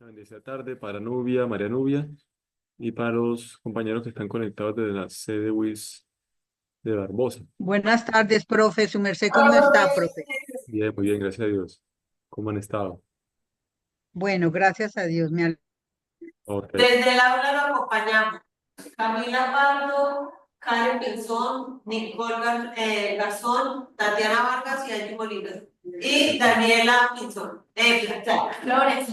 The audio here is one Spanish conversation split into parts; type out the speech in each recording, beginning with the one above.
Una bendecida tarde para Nubia, María Nubia y para los compañeros que están conectados desde la sede WIS de Barbosa. Buenas tardes, profe. ¿Su merced cómo está, profe? Bien, muy bien, gracias a Dios. ¿Cómo han estado? Bueno, gracias a Dios. Ok. Desde el aula lo acompañamos Camila Pardo, Karen Pinzón, Garzón, Tatiana Vargas y Angie Molina. Y Daniela Pinzón. Flores.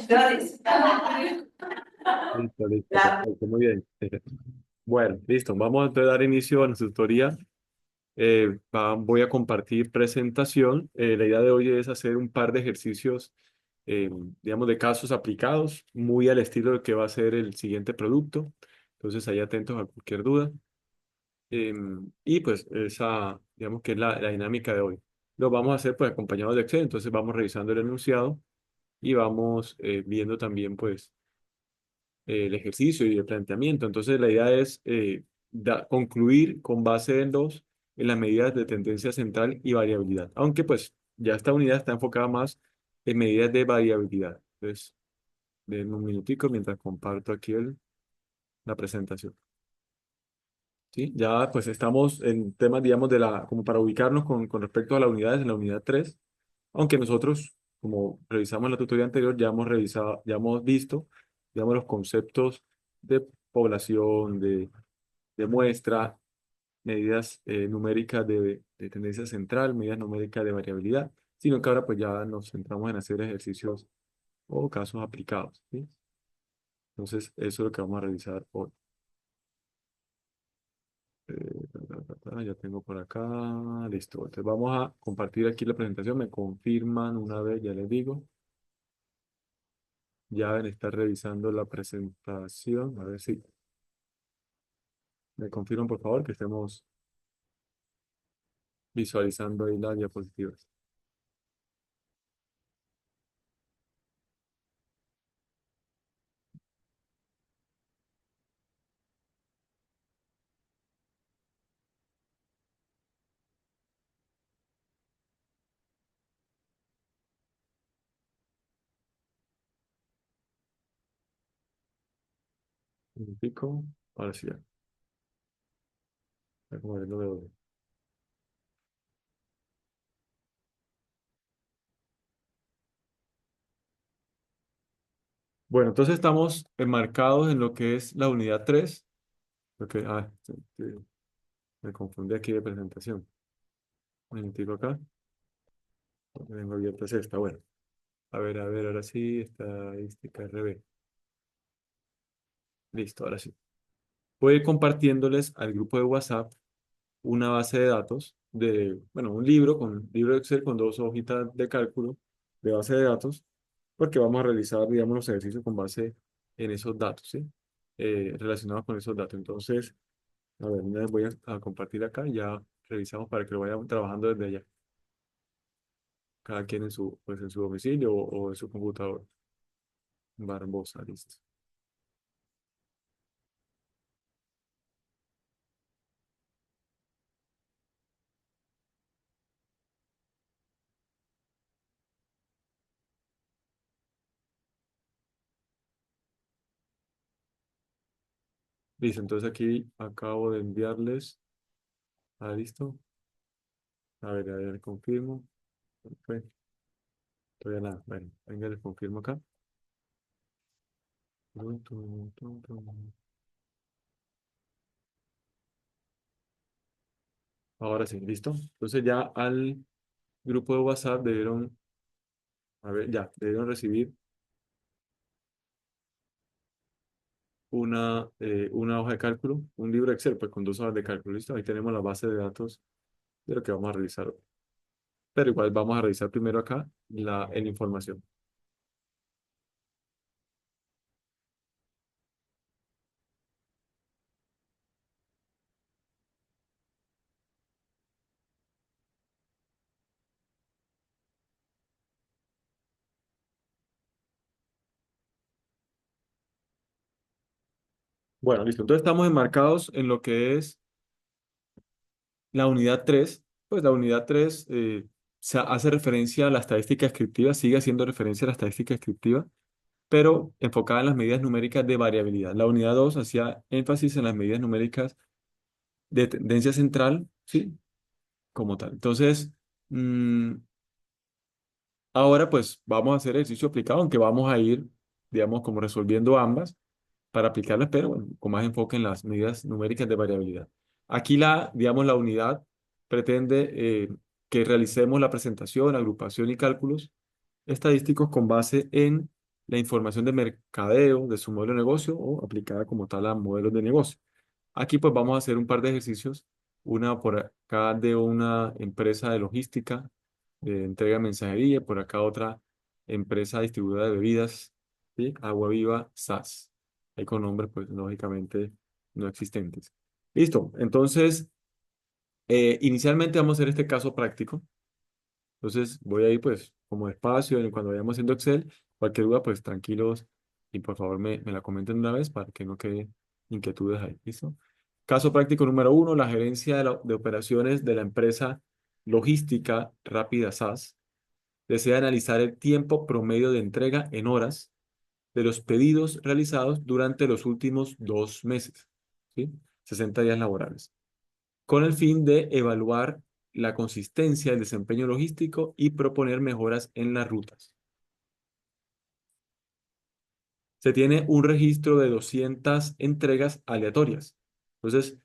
Listo, listo, La- perfecto, muy bien. Bueno, listo, vamos entonces a dar inicio a nuestra tutoría. Voy a compartir presentación. La idea de hoy es hacer un par de ejercicios, eh, digamos, de casos aplicados, muy al estilo de que va a ser el siguiente producto. Entonces, ahí atentos a cualquier duda. Y pues esa, digamos que es la dinámica de hoy. Lo vamos a hacer pues acompañados de Excel, entonces vamos revisando el enunciado y vamos viendo también pues el ejercicio y el planteamiento. Entonces la idea es concluir con base en dos en las medidas de tendencia central y variabilidad, aunque pues ya esta unidad está enfocada más en medidas de variabilidad. Entonces, denme un minutico mientras comparto aquí la presentación. ¿Sí? Ya pues estamos en temas, digamos, como para ubicarnos con respecto a las unidades en la unidad 3 aunque nosotros, como revisamos en la tutoría anterior, ya hemos revisado, ya hemos visto, digamos, los conceptos de población, de muestra, medidas numéricas de tendencia central, medidas numéricas de variabilidad, sino que ahora pues ya nos centramos en hacer ejercicios o casos aplicados, ¿sí? Entonces, eso es lo que vamos a revisar hoy. Ya tengo por acá, listo. Entonces vamos a compartir aquí la presentación. Me confirman una vez, ya les digo. Ya deben estar revisando la presentación. A ver si me confirman, por favor, que estemos visualizando ahí las diapositivas. Un pico. Ahora sí, ya. Ya como lo veo. Bueno, entonces estamos enmarcados en lo que es la unidad 3. Me confundí aquí de presentación. Un minutico acá. Tengo abierta es esta. Bueno, a ver, ahora sí, estadística RB. Listo, ahora sí. Voy a ir compartiéndoles al grupo de WhatsApp una base de datos bueno, un libro con libro de Excel con dos hojitas de cálculo de base de datos, porque vamos a realizar, digamos, los ejercicios con base en esos datos, ¿sí? Relacionados con esos datos. Entonces, a ver, una vez voy a compartir acá y ya revisamos para que lo vayan trabajando desde allá, cada quien pues, en su domicilio o en su computador. Barbosa, listo. Listo, entonces aquí acabo de enviarles. Ah, listo. A ver, confirmo. Perfecto. Todavía nada. Bueno, venga, les confirmo acá. Tum, tum, tum, tum. Ahora sí, listo. Entonces ya al grupo de WhatsApp debieron, a ver, ya, debieron recibir una hoja de cálculo, un libro Excel, pues con dos hojas de cálculo, listo. Ahí tenemos la base de datos de lo que vamos a revisar hoy. Pero igual vamos a revisar primero acá en información. Bueno, listo. Entonces estamos enmarcados en lo que es la unidad 3. Pues la unidad 3 hace referencia a la estadística descriptiva, sigue haciendo referencia a la estadística descriptiva. pero enfocada en las medidas numéricas de variabilidad. La unidad 2 hacía énfasis en las medidas numéricas de tendencia central, ¿sí? Como tal. Entonces, mm, ahora pues vamos a hacer ejercicio aplicado, aunque vamos a ir, digamos, como resolviendo ambas para aplicarlas, pero bueno, con más enfoque en las medidas numéricas de variabilidad. Aquí digamos, la unidad pretende que realicemos la presentación, agrupación y cálculos estadísticos con base en la información de mercadeo de su modelo de negocio o aplicada como tal a modelos de negocio. Aquí pues vamos a hacer un par de ejercicios, una por acá de una empresa de logística, de entrega de mensajería, por acá otra empresa distribuidora de bebidas, ¿sí? Agua Viva SAS, ahí con nombres pues lógicamente no existentes. Listo, entonces inicialmente vamos a hacer este caso práctico. Entonces voy a ir pues como despacio cuando vayamos haciendo Excel. Cualquier duda pues tranquilos y por favor me la comenten una vez para que no quede inquietudes ahí. ¿Listo? Caso práctico número uno, la gerencia de operaciones de la empresa logística Rápida SAS desea analizar el tiempo promedio de entrega en horas de los pedidos realizados durante los últimos 2 meses, ¿sí? 60 días laborales con el fin de evaluar la consistencia del desempeño logístico y proponer mejoras en las rutas. Se tiene un registro de 200 entregas aleatorias. Entonces,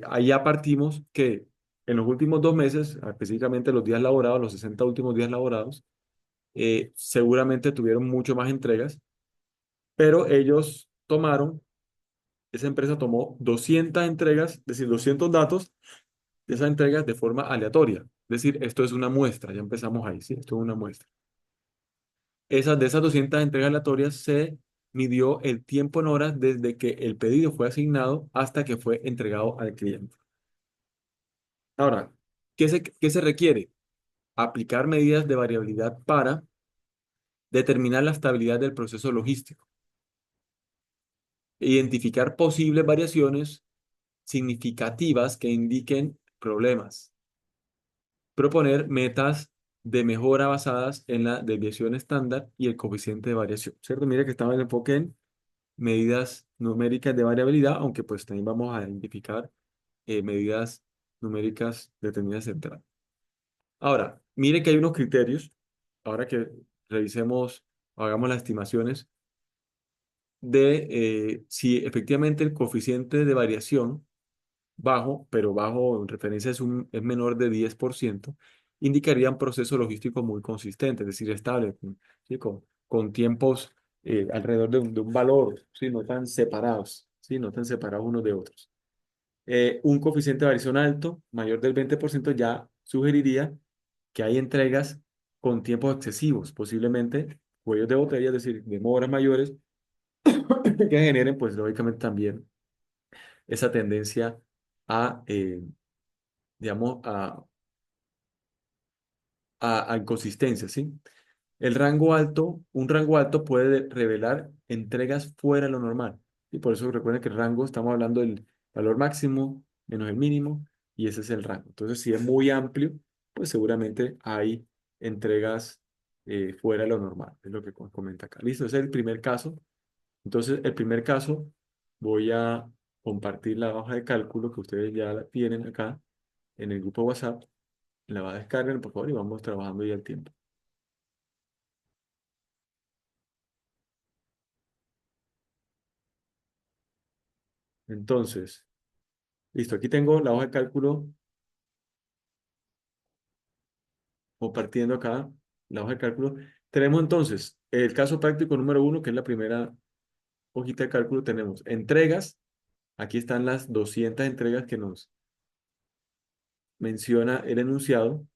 ahí ya partimos que en los últimos 2 meses, específicamente los días laborados, los 60 últimos días laborados, seguramente tuvieron mucho más entregas, pero esa empresa tomó 200 entregas, es decir, 200 datos de esas entregas de forma aleatoria. Es decir, esto es una muestra, ya empezamos ahí, ¿sí? Esto es una muestra. De esas 200 entregas aleatorias se midió el tiempo en horas desde que el pedido fue asignado hasta que fue entregado al cliente. Ahora, ¿qué se requiere? Aplicar medidas de variabilidad para determinar la estabilidad del proceso logístico, identificar posibles variaciones significativas que indiquen problemas, proponer metas de mejora basadas en la desviación estándar y el coeficiente de variación, ¿cierto? Mira que estaba el enfoque en medidas numéricas de variabilidad, aunque pues también vamos a identificar medidas numéricas de tendencia central. Ahora, mire que hay unos criterios, ahora que revisemos, hagamos las estimaciones de si efectivamente el coeficiente de variación bajo, pero bajo en referencia es menor de 10%, indicaría un proceso logístico muy consistente, es decir, estable, ¿sí? Con tiempos alrededor de un valor, ¿sí? No tan separados, ¿sí? No tan separados unos de otros. Un coeficiente de variación alto, mayor del 20%, ya sugeriría que hay entregas con tiempos excesivos, posiblemente cuellos de botella, es decir, demoras mayores que generen, pues lógicamente también esa tendencia a digamos, a inconsistencia, ¿sí? Un rango alto puede revelar entregas fuera de lo normal. Y por eso recuerden que el rango, estamos hablando del valor máximo menos el mínimo, y ese es el rango. Entonces, si es muy amplio, pues seguramente hay entregas fuera de lo normal, es lo que comenta acá. Listo, ese es el primer caso. Entonces, el primer caso, voy a compartir la hoja de cálculo que ustedes ya la tienen acá en el grupo WhatsApp. La va a descargar, por favor, y vamos trabajando ya el tiempo. Entonces, listo, aquí tengo la hoja de cálculo compartiendo acá la hoja de cálculo. Tenemos entonces el caso práctico número uno, que es la primera hojita de cálculo. Tenemos entregas. Aquí están las 200 entregas que nos menciona el enunciado.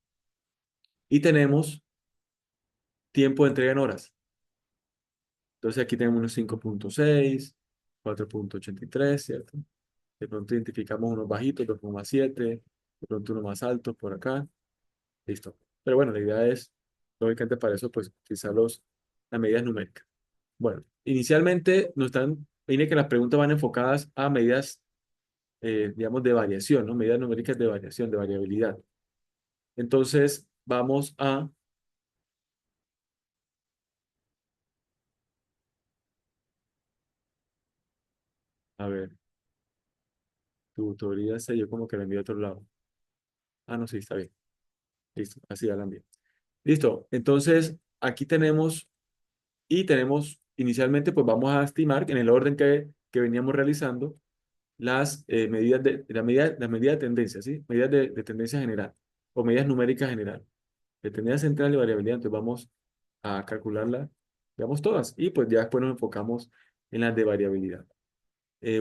Y tenemos tiempo de entrega en horas. Entonces aquí tenemos unos 5,6, 4,83, ¿cierto? De pronto identificamos unos bajitos, 2,7, de pronto unos más altos por acá. Listo. Pero bueno, la idea es, lógicamente para eso, pues utilizar las medidas numéricas. Bueno, inicialmente viene que las preguntas van enfocadas a medidas, digamos, de variación, ¿no? Medidas numéricas de variación, de variabilidad. Entonces, vamos a A ver, tutoría se yo como que la envié a otro lado. Ah, no, sí, está bien. Listo, así ya la envié. Listo, entonces aquí tenemos y tenemos inicialmente, pues vamos a estimar en el orden que veníamos realizando las medidas la medida de tendencia, ¿sí? Medidas de tendencia general o medidas numéricas general. De tendencia central y variabilidad, entonces vamos a calcularla, digamos todas, y pues ya después nos enfocamos en las de variabilidad.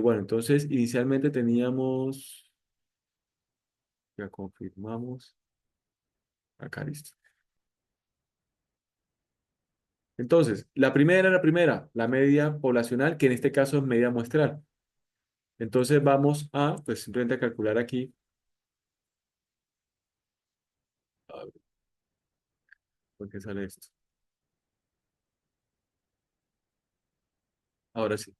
Bueno, entonces inicialmente teníamos, ya confirmamos, acá listo. Entonces, la media poblacional, que en este caso es media muestral. Entonces vamos a, pues simplemente a calcular aquí, a ver, ¿por qué sale esto? Ahora sí.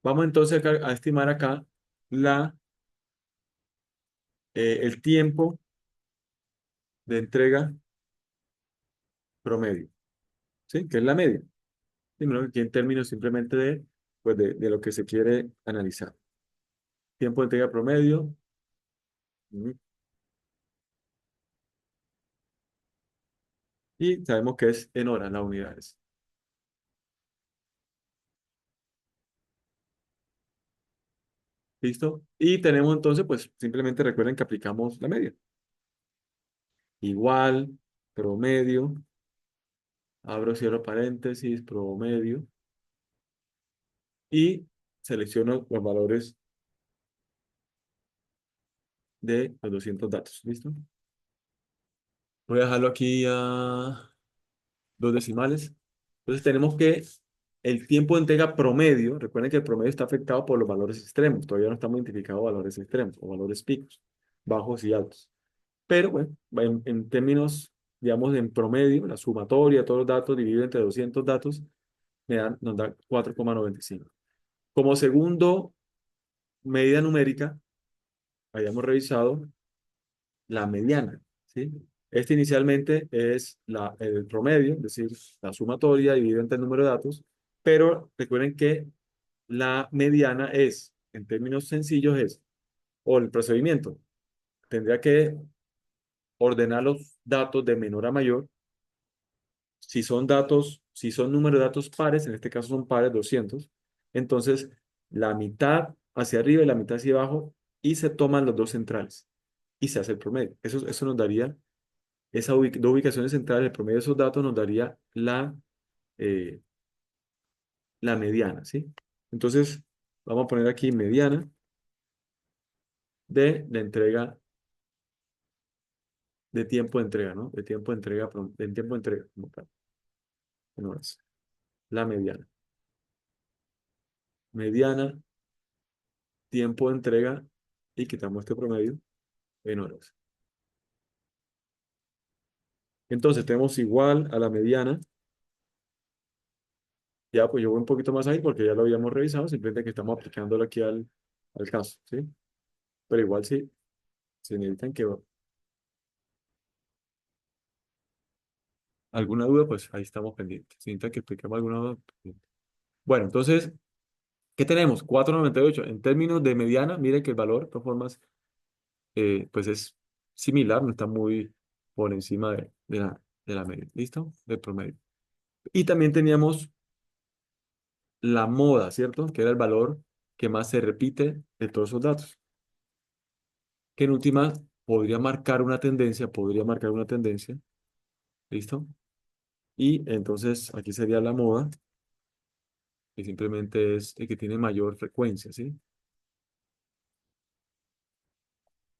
Vamos entonces a estimar acá el tiempo de entrega promedio, ¿sí? Que es la media. Sino aquí en términos simplemente pues de lo que se quiere analizar. Tiempo de entrega promedio. Ujú. Y sabemos que es en horas las unidades. ¿Listo? Y tenemos entonces, pues simplemente recuerden que aplicamos la media. Igual, promedio, abro, cierro paréntesis, promedio, y selecciono los valores de los 200 datos. ¿Listo? Voy a dejarlo aquí a dos decimales. Entonces tenemos que el tiempo de entrega promedio, recuerden que el promedio está afectado por los valores extremos, todavía no estamos identificados valores extremos o valores picos, bajos y altos. Pero bueno, en términos, digamos, en promedio, la sumatoria de todos los datos dividido entre 200 datos nos da 4,95. Como segundo medida numérica, habíamos revisado la mediana, ¿sí? Este inicialmente es el promedio, es decir, la sumatoria dividida entre el número de datos, pero recuerden que la mediana es, en términos sencillos, o el procedimiento, tendría que ordenar los datos de menor a mayor. Si son números de datos pares, en este caso son pares 200, entonces la mitad hacia arriba y la mitad hacia abajo, y se toman los dos centrales, y se hace el promedio. Eso nos daría dos ubicaciones centrales, el promedio de esos datos nos daría eh, la mediana, ¿sí? Entonces, vamos a poner aquí mediana de la entrega, de tiempo de entrega, ¿no? De tiempo de entrega, de tiempo de entrega, como tal, en horas. La mediana. Mediana, tiempo de entrega, y quitamos este promedio en horas. Entonces, tenemos igual a la mediana. Ya, pues yo voy un poquito más ahí porque ya lo habíamos revisado, simplemente que estamos aplicándolo aquí al caso, ¿sí? Pero igual sí, si necesitan que alguna duda, pues ahí estamos pendientes. Si necesitan que expliquemos alguna duda. Pendiente. Bueno, entonces, ¿qué tenemos? 4,98. En términos de mediana, mire que el valor, de todas formas, pues es similar, no está muy por encima de la media. ¿Listo? Del promedio. Y también teníamos la moda, ¿cierto? Que era el valor que más se repite de todos esos datos. Que en última podría marcar una tendencia. ¿Listo? Y entonces aquí sería la moda, que simplemente es el que tiene mayor frecuencia, ¿sí?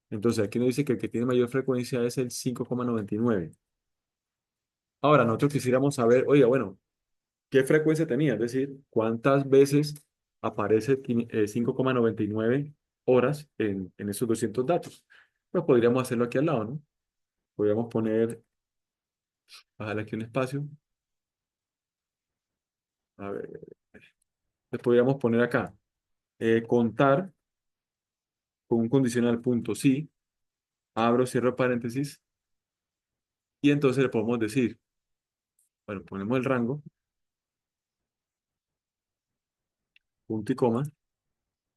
Entonces aquí nos dice que el que tiene mayor frecuencia es el 5,99. Ahora, nosotros quisiéramos saber, oiga, bueno, ¿qué frecuencia tenía? Es decir, ¿cuántas veces aparece 5,99 horas en esos 200 datos? Pues podríamos hacerlo aquí al lado, ¿no? Podríamos poner, bajarle aquí un espacio. A ver, les podríamos poner acá, contar con un condicional punto sí, abro, cierro paréntesis, y entonces le podemos decir, bueno, ponemos el rango, punto y coma,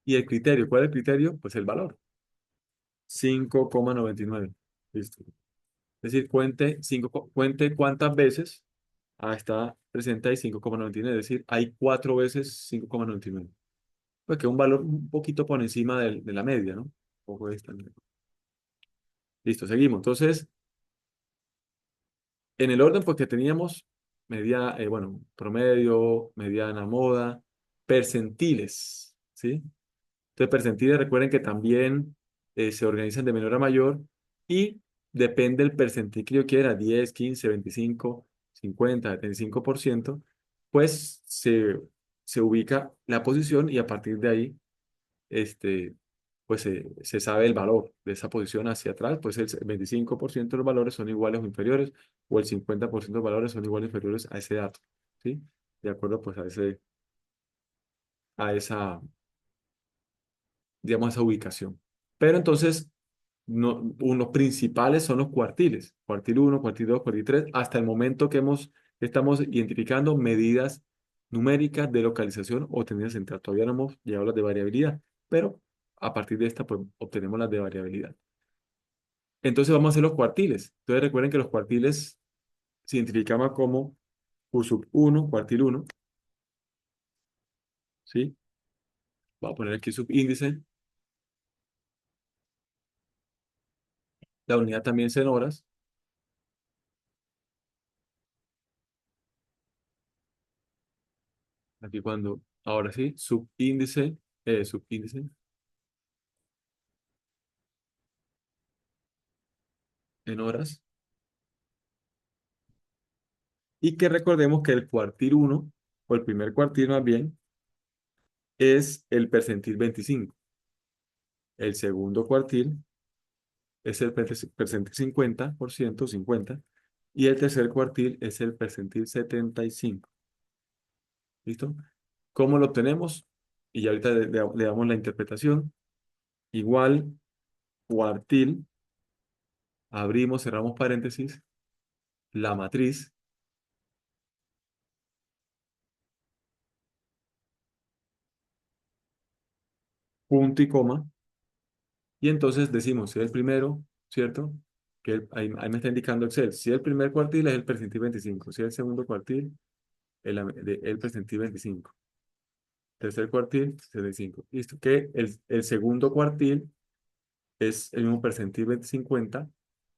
Y el criterio, ¿cuál es el criterio? Pues el valor, 5,99. Listo. Es decir, cuente cuántas veces está presente ahí 5,99. Es decir, hay 4 veces 5,99. Pues que es un valor un poquito por encima de la media, ¿no? Un poco esta. Listo, seguimos. Entonces, en el orden pues que teníamos, bueno, promedio, mediana, moda, percentiles, ¿sí? Entonces, percentiles, recuerden que también se organizan de menor a mayor y depende del percentil que yo quiera, 10, 15, 25, 50, 75%, pues se ubica la posición y a partir de ahí, este, pues se sabe el valor de esa posición hacia atrás, pues el 25% de los valores son iguales o inferiores, o el 50% de los valores son iguales o inferiores a ese dato, ¿sí? De acuerdo, pues a esa, digamos, a esa ubicación. Pero entonces, no, unos principales son los cuartiles, cuartil uno, cuartil 2, cuartil 3, hasta el momento estamos identificando medidas numéricas de localización o tendencia central. Todavía no hemos llegado a las de variabilidad, pero a partir de esta, pues, obtenemos las de variabilidad. Entonces vamos a hacer los cuartiles. Entonces recuerden que los cuartiles se identificaban como Q sub 1, cuartil uno, ¿sí? Voy a poner aquí subíndice. La unidad también es en horas. Aquí ahora sí, subíndice en horas. Y que recordemos que el cuartil uno o el primer cuartil más bien, es el percentil 25. El segundo cuartil es el percentil 50%, 50. Y el tercer cuartil es el percentil 75. ¿Listo? ¿Cómo lo obtenemos? Y ya ahorita le damos la interpretación. Igual, cuartil, abrimos, cerramos paréntesis, la matriz, punto y coma, y entonces decimos, si es el primero, ¿cierto? Ahí me está indicando Excel. Si el primer cuartil es el percentil 25, si el segundo cuartil, el percentil 25. Tercer cuartil, 75. Listo. Que el segundo cuartil es el mismo percentil 50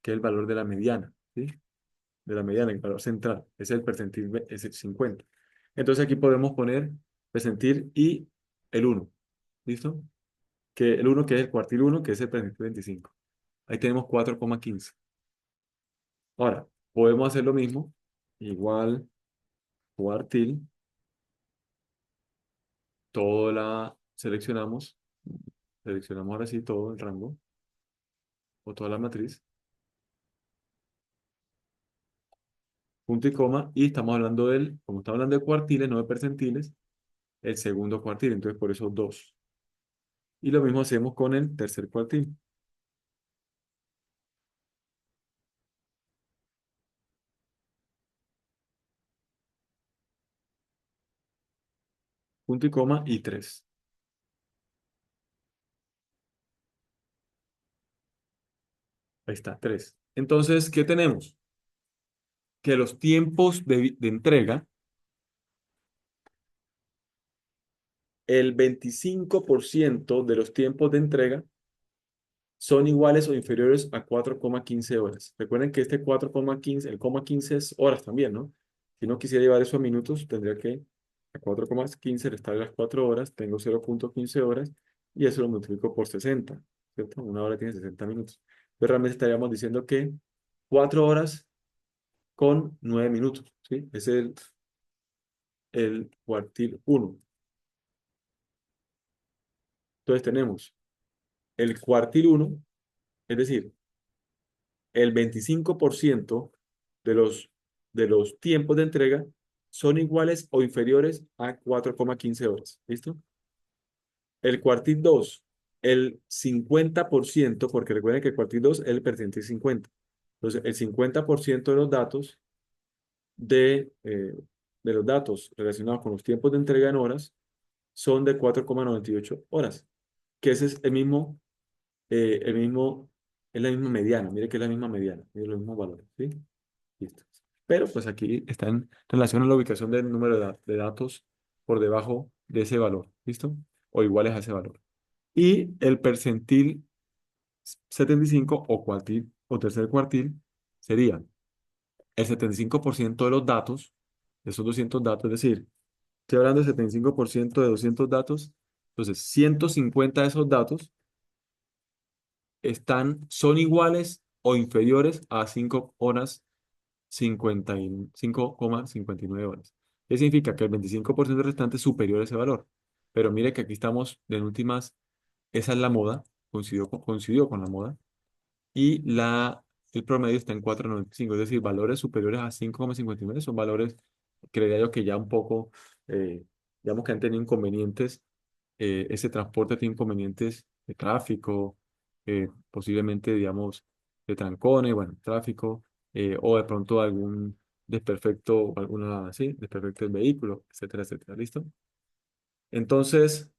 que el valor de la mediana, ¿sí? De la mediana, el valor central. Es el percentil, es el 50. Entonces aquí podemos poner percentil y el uno. ¿Listo? Que el uno que es el cuartil uno que es el percentil 25. Ahí tenemos 4,15. Ahora, podemos hacer lo mismo. Igual cuartil, seleccionamos ahora sí todo el rango o toda la matriz, punto y coma, y estamos hablando como estamos hablando de cuartiles, no de percentiles, el segundo cuartil, entonces por eso 2. Y lo mismo hacemos con el tercer cuartil. Punto y coma y 3. Ahí está, 3. Entonces, ¿qué tenemos? Que los tiempos de entrega, el 25% de los tiempos de entrega son iguales o inferiores a 4,15 horas. Recuerden que este 4,15, el coma 15 es horas también, ¿no? Si no quisiera llevar eso a minutos, tendría que a 4,15 restar las 4 horas, tengo 0,15 horas y eso lo multiplico por 60, ¿cierto? Una hora tiene 60 minutos. Pero realmente estaríamos diciendo que 4 horas con 9 minutos, ¿sí? Es el cuartil uno. Entonces tenemos el cuartil uno, es decir, el 25% de los tiempos de entrega son iguales o inferiores a 4,15 horas. ¿Listo? El cuartil 2, el 50%, porque recuerden que el cuartil 2 es el percentil 50. Entonces, el 50% de los datos relacionados con los tiempos de entrega en horas son de 4,98 horas. que ese es el mismo, es la misma mediana. Mire que es la misma mediana, mire los mismos valores, ¿sí? Listo. Pero pues aquí está en relación a la ubicación del número de datos por debajo de ese valor, ¿listo? O iguales a ese valor. Y el percentil 75 o cuartil o tercer cuartil sería el 75% de los datos, de esos 200 datos, es decir, estoy hablando del 75% de 200 datos, entonces 150 de esos datos son iguales o inferiores a 5 horas 55,59 horas. ¿Qué significa? Que el 25% restante es superior a ese valor. Pero mire que aquí estamos en últimas, esa es la moda, coincidió con la moda, y el promedio está en 4,95, es decir, valores superiores a 5,59 son valores, creería yo que ya un poco, digamos que han tenido inconvenientes, ese transporte tiene inconvenientes de tráfico, posiblemente, digamos, de trancones, bueno, tráfico, o de pronto algún desperfecto, alguna, sí, desperfecto del vehículo, etcétera, etcétera, ¿listo? Entonces,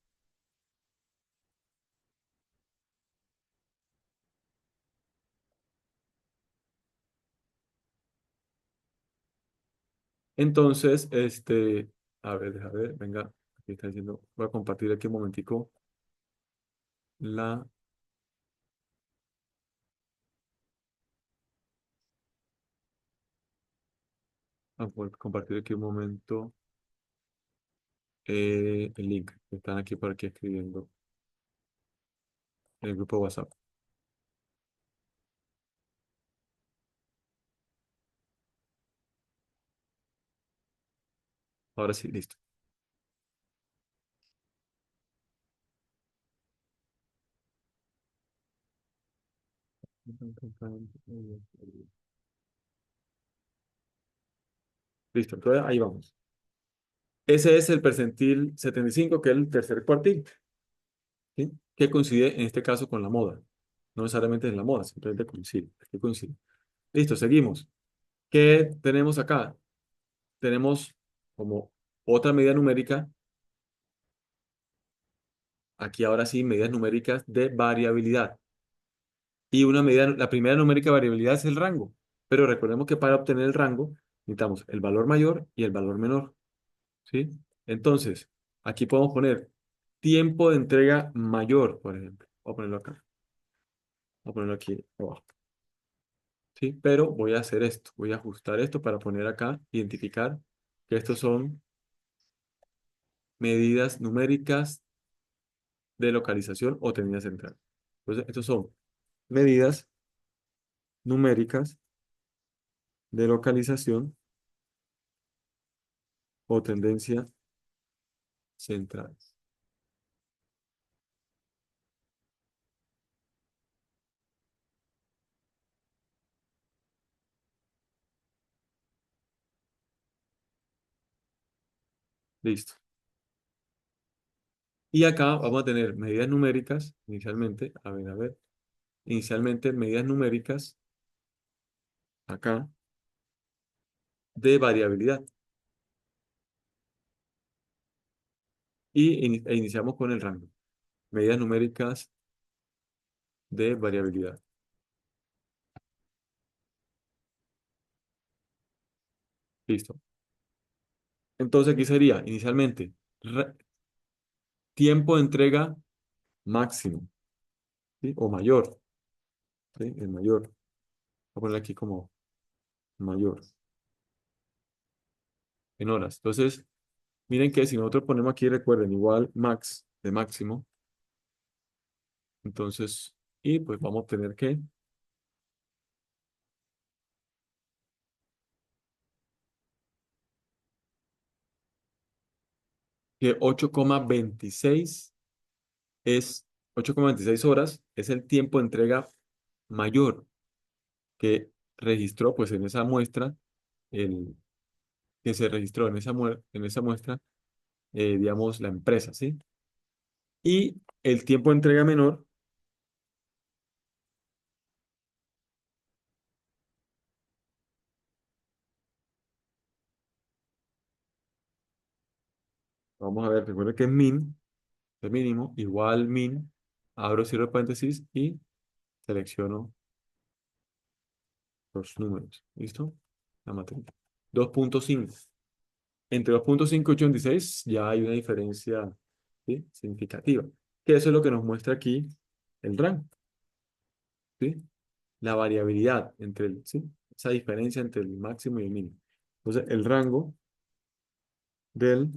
a ver, deja ver, venga, aquí está diciendo, voy a compartir aquí un momentico la, voy a compartir aquí un momento el link que están aquí por aquí escribiendo en el grupo de WhatsApp. Ahora sí, listo. Listo, entonces ahí vamos. Ese es el percentil 75, que es el tercer cuartil, ¿sí? Que coincide en este caso con la moda. No necesariamente es la moda, simplemente coincide. Aquí coincide. Listo, seguimos. ¿Qué tenemos acá? Tenemos como otra medida numérica, aquí ahora sí, medidas numéricas de variabilidad. Y la primera numérica de variabilidad es el rango. Pero recordemos que para obtener el rango necesitamos el valor mayor y el valor menor, ¿sí? Entonces, aquí podemos poner tiempo de entrega mayor, por ejemplo. Voy a ponerlo acá. Voy a ponerlo aquí abajo. ¿Sí? Pero voy a hacer esto. Voy a ajustar esto para poner acá, identificar que estos son medidas numéricas de localización o tendencia central. Entonces, estos son medidas numéricas de localización o tendencia central. Listo. Y acá vamos a tener medidas numéricas, inicialmente, a ver, inicialmente medidas numéricas, acá, de variabilidad. E iniciamos con el rango. Medidas numéricas de variabilidad. Listo. Entonces aquí sería, inicialmente, tiempo de entrega máximo, ¿sí? O mayor, ¿sí? El mayor. Voy a poner aquí como mayor, en horas. Entonces, miren que si nosotros ponemos aquí, recuerden, igual max de máximo, entonces, y pues vamos a obtener que 8,26 es 8,26 horas, es el tiempo de entrega mayor que registró pues en esa muestra, el que se registró en esa muestra, digamos, la empresa, ¿sí? Y el tiempo de entrega menor, vamos a ver, recuerda que es min, es mínimo, igual min, abro, cierro paréntesis y selecciono los números. ¿Listo? La matriz. 2.5. Entre 2.5 y 86 ya hay una diferencia, ¿sí?, significativa. Que eso es lo que nos muestra aquí el rango, ¿sí? La variabilidad entre el, ¿sí?, esa diferencia entre el máximo y el mínimo. Entonces, el rango del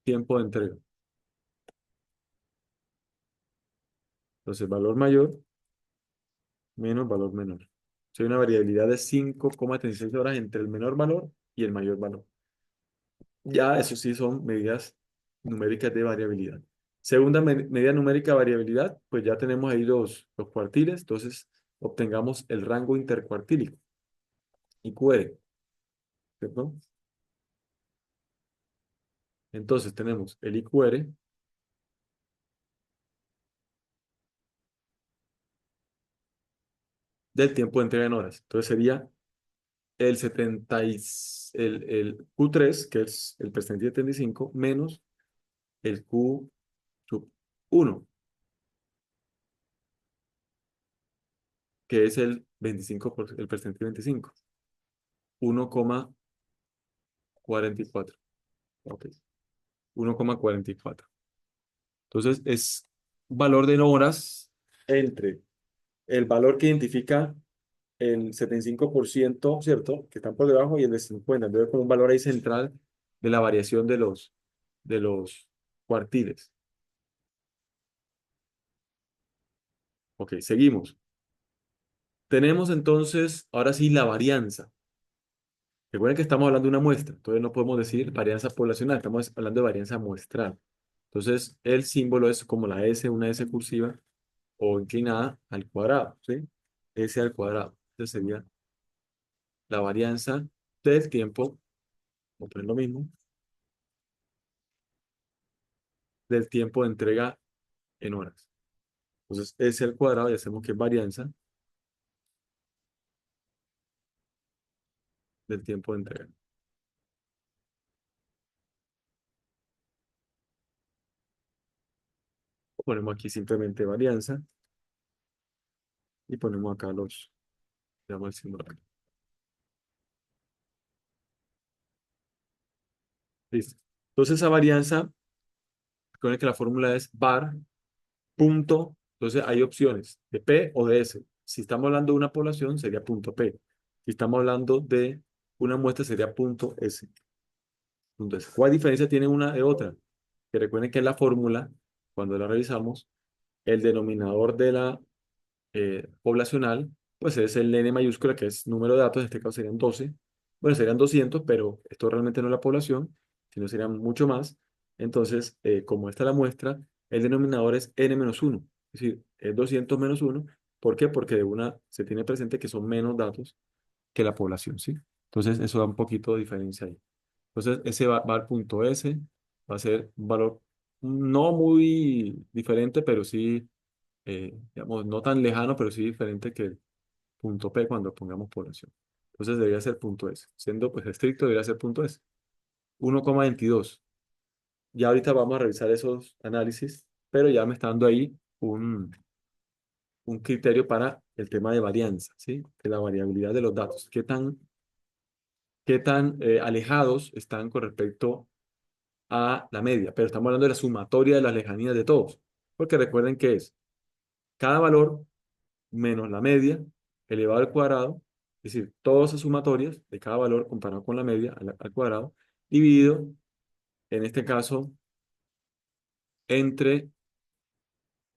tiempo de entrega. Entonces, valor mayor menos valor menor. Hay una variabilidad de 5,36 horas entre el menor valor y el mayor valor. Ya, eso sí son medidas numéricas de variabilidad. Segunda medida numérica de variabilidad, pues ya tenemos ahí los cuartiles, entonces obtengamos el rango intercuartílico, IQR, ¿cierto? Entonces tenemos el IQR del tiempo de entrega en horas. Entonces sería el 70 el Q3, que es el presente 75, menos el Q sub 1, que es el 25 el presente 25, 1,44. Ok, 1,44. Entonces es valor de horas entre el valor que identifica el 75%, ¿cierto? Que están por debajo y el de 50. Entonces como un valor ahí central de la variación de los cuartiles. Ok, seguimos. Tenemos entonces, ahora sí, la varianza. Recuerden que estamos hablando de una muestra, entonces no podemos decir varianza poblacional, estamos hablando de varianza muestral. Entonces, el símbolo es como la S, una S cursiva o inclinada al cuadrado, ¿sí? S al cuadrado. Entonces sería la varianza del tiempo, o poner lo mismo, del tiempo de entrega en horas. Entonces, S al cuadrado y hacemos que es varianza del tiempo de entrega. Ponemos aquí simplemente varianza y ponemos acá digamos el símbolo acá. Listo. Entonces, esa varianza, con el que la fórmula es var punto, entonces hay opciones de P o de S. Si estamos hablando de una población, sería punto P. Si estamos hablando de una muestra, sería punto S. Punto S. ¿Cuál diferencia tiene una de otra? Que recuerden que en la fórmula, cuando la revisamos, el denominador de la poblacional, pues es el N mayúscula, que es número de datos, en este caso serían 12. Bueno, serían 200, pero esto realmente no es la población, sino serían mucho más. Entonces, como esta es la muestra, el denominador es N-1, es decir, es 200 menos 1. ¿Por qué? Porque de una se tiene presente que son menos datos que la población, ¿sí? Entonces, eso da un poquito de diferencia ahí. Entonces, ese va al punto S, va a ser un valor no muy diferente, pero sí, digamos, no tan lejano, pero sí diferente que el punto P cuando pongamos población. Entonces debería ser punto S. Siendo pues estricto, debería ser punto S. 1,22. Ya ahorita vamos a revisar esos análisis, pero ya me está dando ahí un criterio para el tema de varianza, ¿sí? De la variabilidad de los datos. ¿Qué tan alejados están con respecto a la media? Pero estamos hablando de la sumatoria de las lejanías de todos. Porque recuerden que es cada valor menos la media elevado al cuadrado, es decir, todas esas sumatorias de cada valor comparado con la media al cuadrado, dividido, en este caso, entre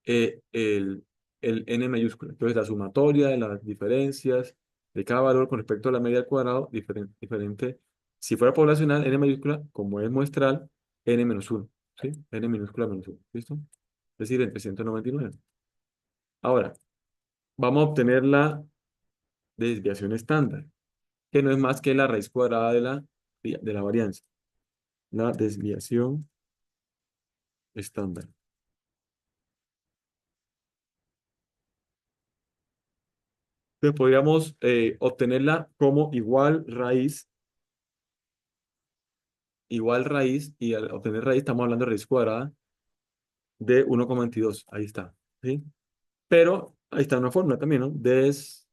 el n mayúscula. Entonces, la sumatoria de las diferencias de cada valor con respecto a la media al cuadrado, diferente. Si fuera poblacional, n mayúscula, como es muestral, n-1, ¿sí? N minúscula menos 1, ¿listo? Es decir, entre 199. Ahora, vamos a obtener la desviación estándar, que no es más que la raíz cuadrada de la varianza, la desviación estándar. Entonces podríamos obtenerla como igual raíz, y al obtener raíz estamos hablando de raíz cuadrada, de 1,22. Ahí está. ¿Sí? Pero ahí está una fórmula también, ¿no? Best,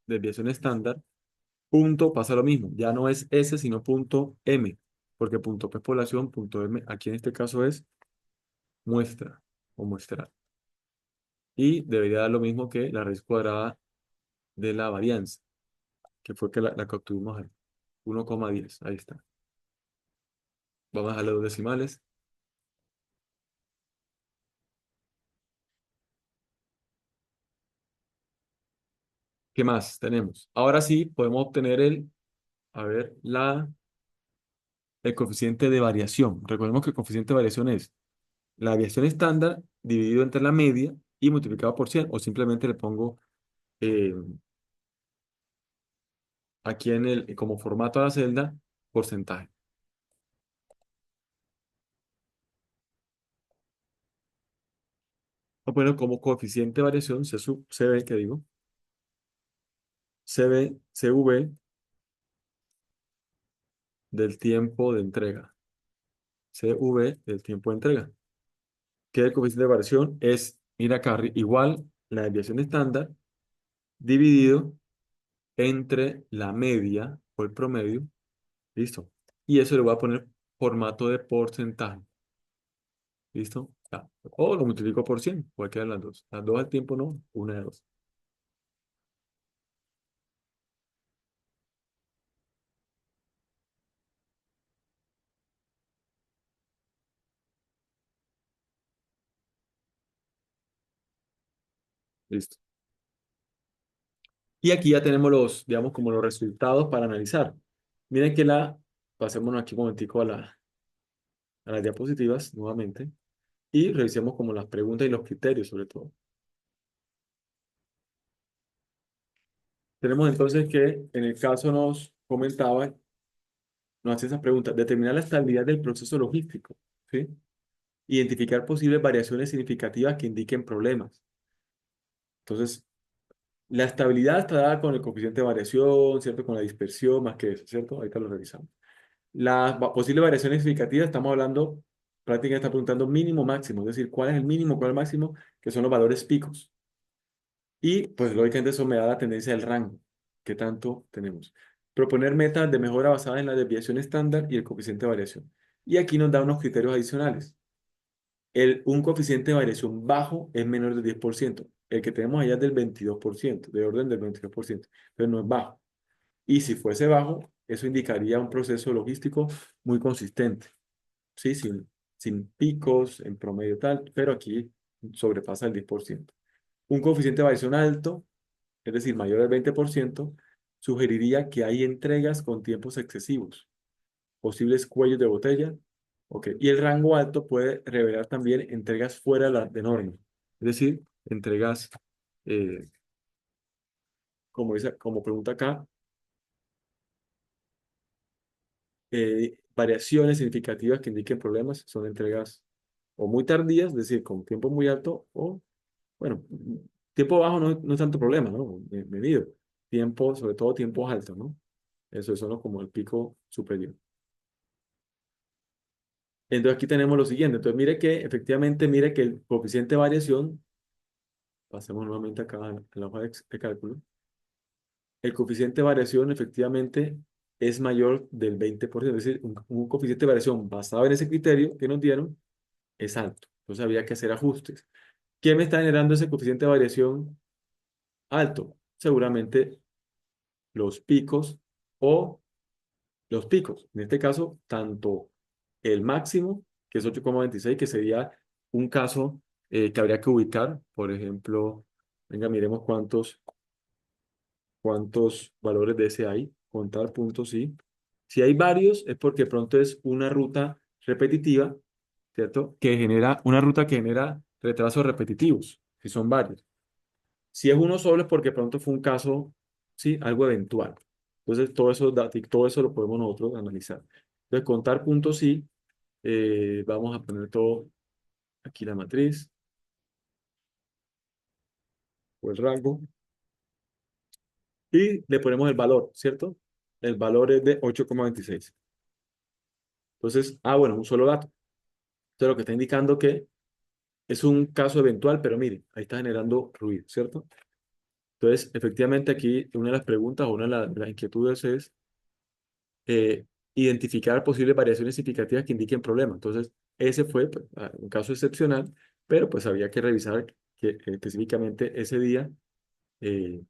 desviación estándar, punto, pasa lo mismo. Ya no es S, sino punto M, porque punto P es población, punto M, aquí en este caso es muestra o muestral. Y debería dar lo mismo que la raíz cuadrada de la varianza, que fue que la que obtuvimos ahí. 1,10, ahí está. Vamos a dejar los dos decimales. ¿Qué más tenemos? Ahora sí podemos obtener a ver, el coeficiente de variación. Recordemos que el coeficiente de variación es la variación estándar dividido entre la media y multiplicado por 100, o simplemente le pongo eh, aquí como formato a la celda, porcentaje. O bueno, como coeficiente de variación, CB, ¿qué digo? CV del tiempo de entrega. CV del tiempo de entrega. Que el coeficiente de variación es, mira acá, igual la desviación estándar dividido entre la media o el promedio. Listo. Y eso le voy a poner formato de porcentaje. ¿Listo? Ya. O lo multiplico por 100. Puede quedar las dos. Las dos al tiempo no, una de dos. Listo. Y aquí ya tenemos digamos, como los resultados para analizar. Miren que pasémonos aquí un momentico a las diapositivas nuevamente y revisemos como las preguntas y los criterios sobre todo. Tenemos entonces que en el caso nos comentaba, nos hace esa pregunta, determinar la estabilidad del proceso logístico, ¿sí? Identificar posibles variaciones significativas que indiquen problemas. Entonces, la estabilidad está dada con el coeficiente de variación, ¿cierto? Con la dispersión, más que eso, ¿cierto? Ahorita lo revisamos. Las posibles variaciones significativas, estamos hablando, prácticamente está preguntando mínimo, máximo, es decir, cuál es el mínimo, cuál es el máximo, que son los valores picos. Y pues lógicamente eso me da la tendencia del rango, que tanto tenemos. Proponer metas de mejora basadas en la desviación estándar y el coeficiente de variación. Y aquí nos da unos criterios adicionales. Un coeficiente de variación bajo es menor del 10%. El que tenemos allá es del 22%, de orden del 22%, pero no es bajo. Y si fuese bajo, eso indicaría un proceso logístico muy consistente, ¿sí? Sin picos en promedio tal, pero aquí sobrepasa el 10%. Un coeficiente de variación alto, es decir, mayor al 20%, sugeriría que hay entregas con tiempos excesivos, posibles cuellos de botella. Ok. Y el rango alto puede revelar también entregas fuera de norma, es decir, entregas, eh, como pregunta acá, variaciones significativas que indiquen problemas, son entregas o muy tardías, es decir, con tiempo muy alto, o, bueno, tiempo bajo no es tanto problema, ¿no? Medido. Tiempo, sobre todo tiempos altos, ¿no? Eso es solo como el pico superior. Entonces aquí tenemos lo siguiente. Entonces efectivamente, mire que el coeficiente de variación, pasemos nuevamente acá en la hoja de cálculo, el coeficiente de variación efectivamente es mayor del 20%, es decir, un coeficiente de variación basado en ese criterio que nos dieron es alto. Entonces había que hacer ajustes. ¿Qué me está generando ese coeficiente de variación alto? Seguramente los picos o los picos. En este caso, tanto el máximo, que es 8,26, que sería un caso que habría que ubicar. Por ejemplo, venga, miremos cuántos valores de ese hay. Contar puntos, sí. Si hay varios, es porque pronto es una ruta repetitiva, ¿cierto? Una ruta que genera retrasos repetitivos, si son varios. Si es uno solo, es porque pronto fue un caso, sí, algo eventual. Entonces, todo eso lo podemos nosotros analizar. Entonces, contar puntos, sí. Vamos a poner todo aquí la matriz o el rango. Y le ponemos el valor, ¿cierto? El valor es de 8,26. Entonces, bueno, un solo dato. Entonces, lo que está indicando que es un caso eventual, pero mire, ahí está generando ruido, ¿cierto? Entonces, efectivamente, aquí una de las preguntas o una de las inquietudes es identificar posibles variaciones significativas que indiquen problemas. Entonces, ese fue pues, un caso excepcional, pero pues había que revisar que, específicamente ese día eh,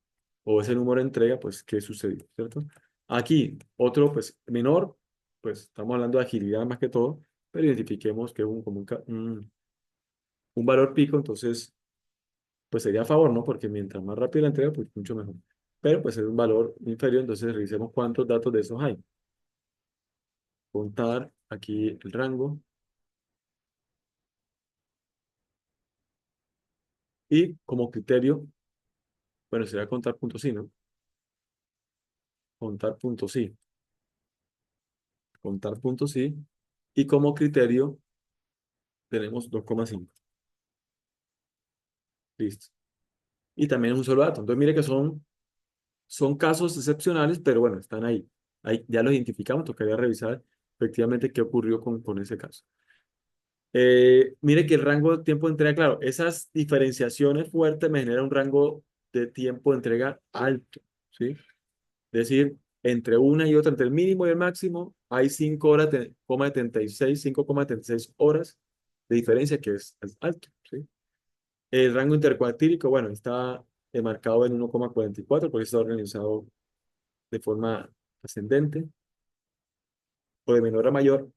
o ese número de entrega, pues qué sucedió, ¿cierto? Aquí, otro pues menor, pues estamos hablando de agilidad más que todo, pero identifiquemos que es como un valor pico, entonces pues sería a favor, ¿no? Porque mientras más rápido la entrega, pues mucho mejor. Pero pues es un valor inferior, entonces revisemos cuántos datos de esos hay. Contar aquí el rango y como criterio, bueno, sería contar punto sí, ¿no? Contar punto sí, contar punto sí. Y como criterio tenemos 2,5. Listo. Y también es un solo dato. Entonces mire que son casos excepcionales, pero bueno, están ahí. Ahí ya los identificamos, tocaría revisar efectivamente qué ocurrió con ese caso. Mire que el rango de tiempo de entrega, claro, esas diferenciaciones fuertes me generan un rango de tiempo de entrega alto, ¿sí? Es decir, entre una y otra, entre el mínimo y el máximo, hay 5 horas, 76, 5,76 horas de diferencia, que es alto, ¿sí? El rango intercuartílico, bueno, está marcado en 1,44 porque está organizado de forma ascendente o de menor a mayor.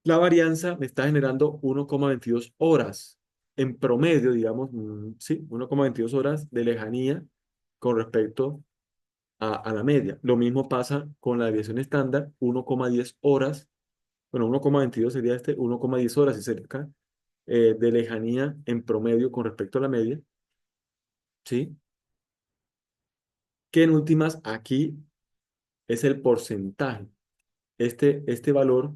La varianza me está generando 1,22 horas en promedio, digamos, sí, 1,22 horas de lejanía con respecto a la media. Lo mismo pasa con la desviación estándar, 1,10 horas, bueno, 1,22 sería 1,10 horas y cerca de lejanía en promedio con respecto a la media, ¿sí? Que en últimas aquí es el porcentaje. Este valor,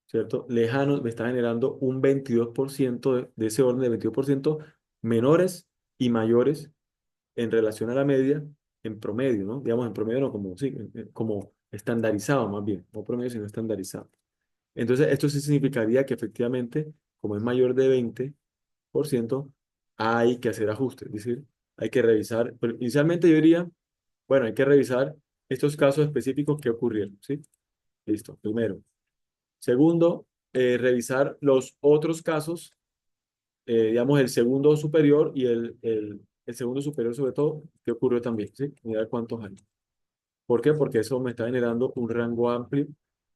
¿cierto? Lejano me está generando un 22% de ese orden de 22% menores y mayores en relación a la media en promedio, ¿no? Digamos, en promedio no como, sí, como estandarizado más bien, no promedio, sino estandarizado. Entonces, esto sí significaría que efectivamente, como es mayor de 20%, hay que hacer ajustes, es decir, hay que revisar, pero inicialmente yo diría, bueno, hay que revisar estos casos específicos que ocurrieron, ¿sí? Listo, primero. Segundo, revisar los otros casos, digamos, el segundo superior y el segundo superior sobre todo, ¿qué ocurrió también? ¿Sí? Mirar cuántos hay. ¿Por qué? Porque eso me está generando un rango amplio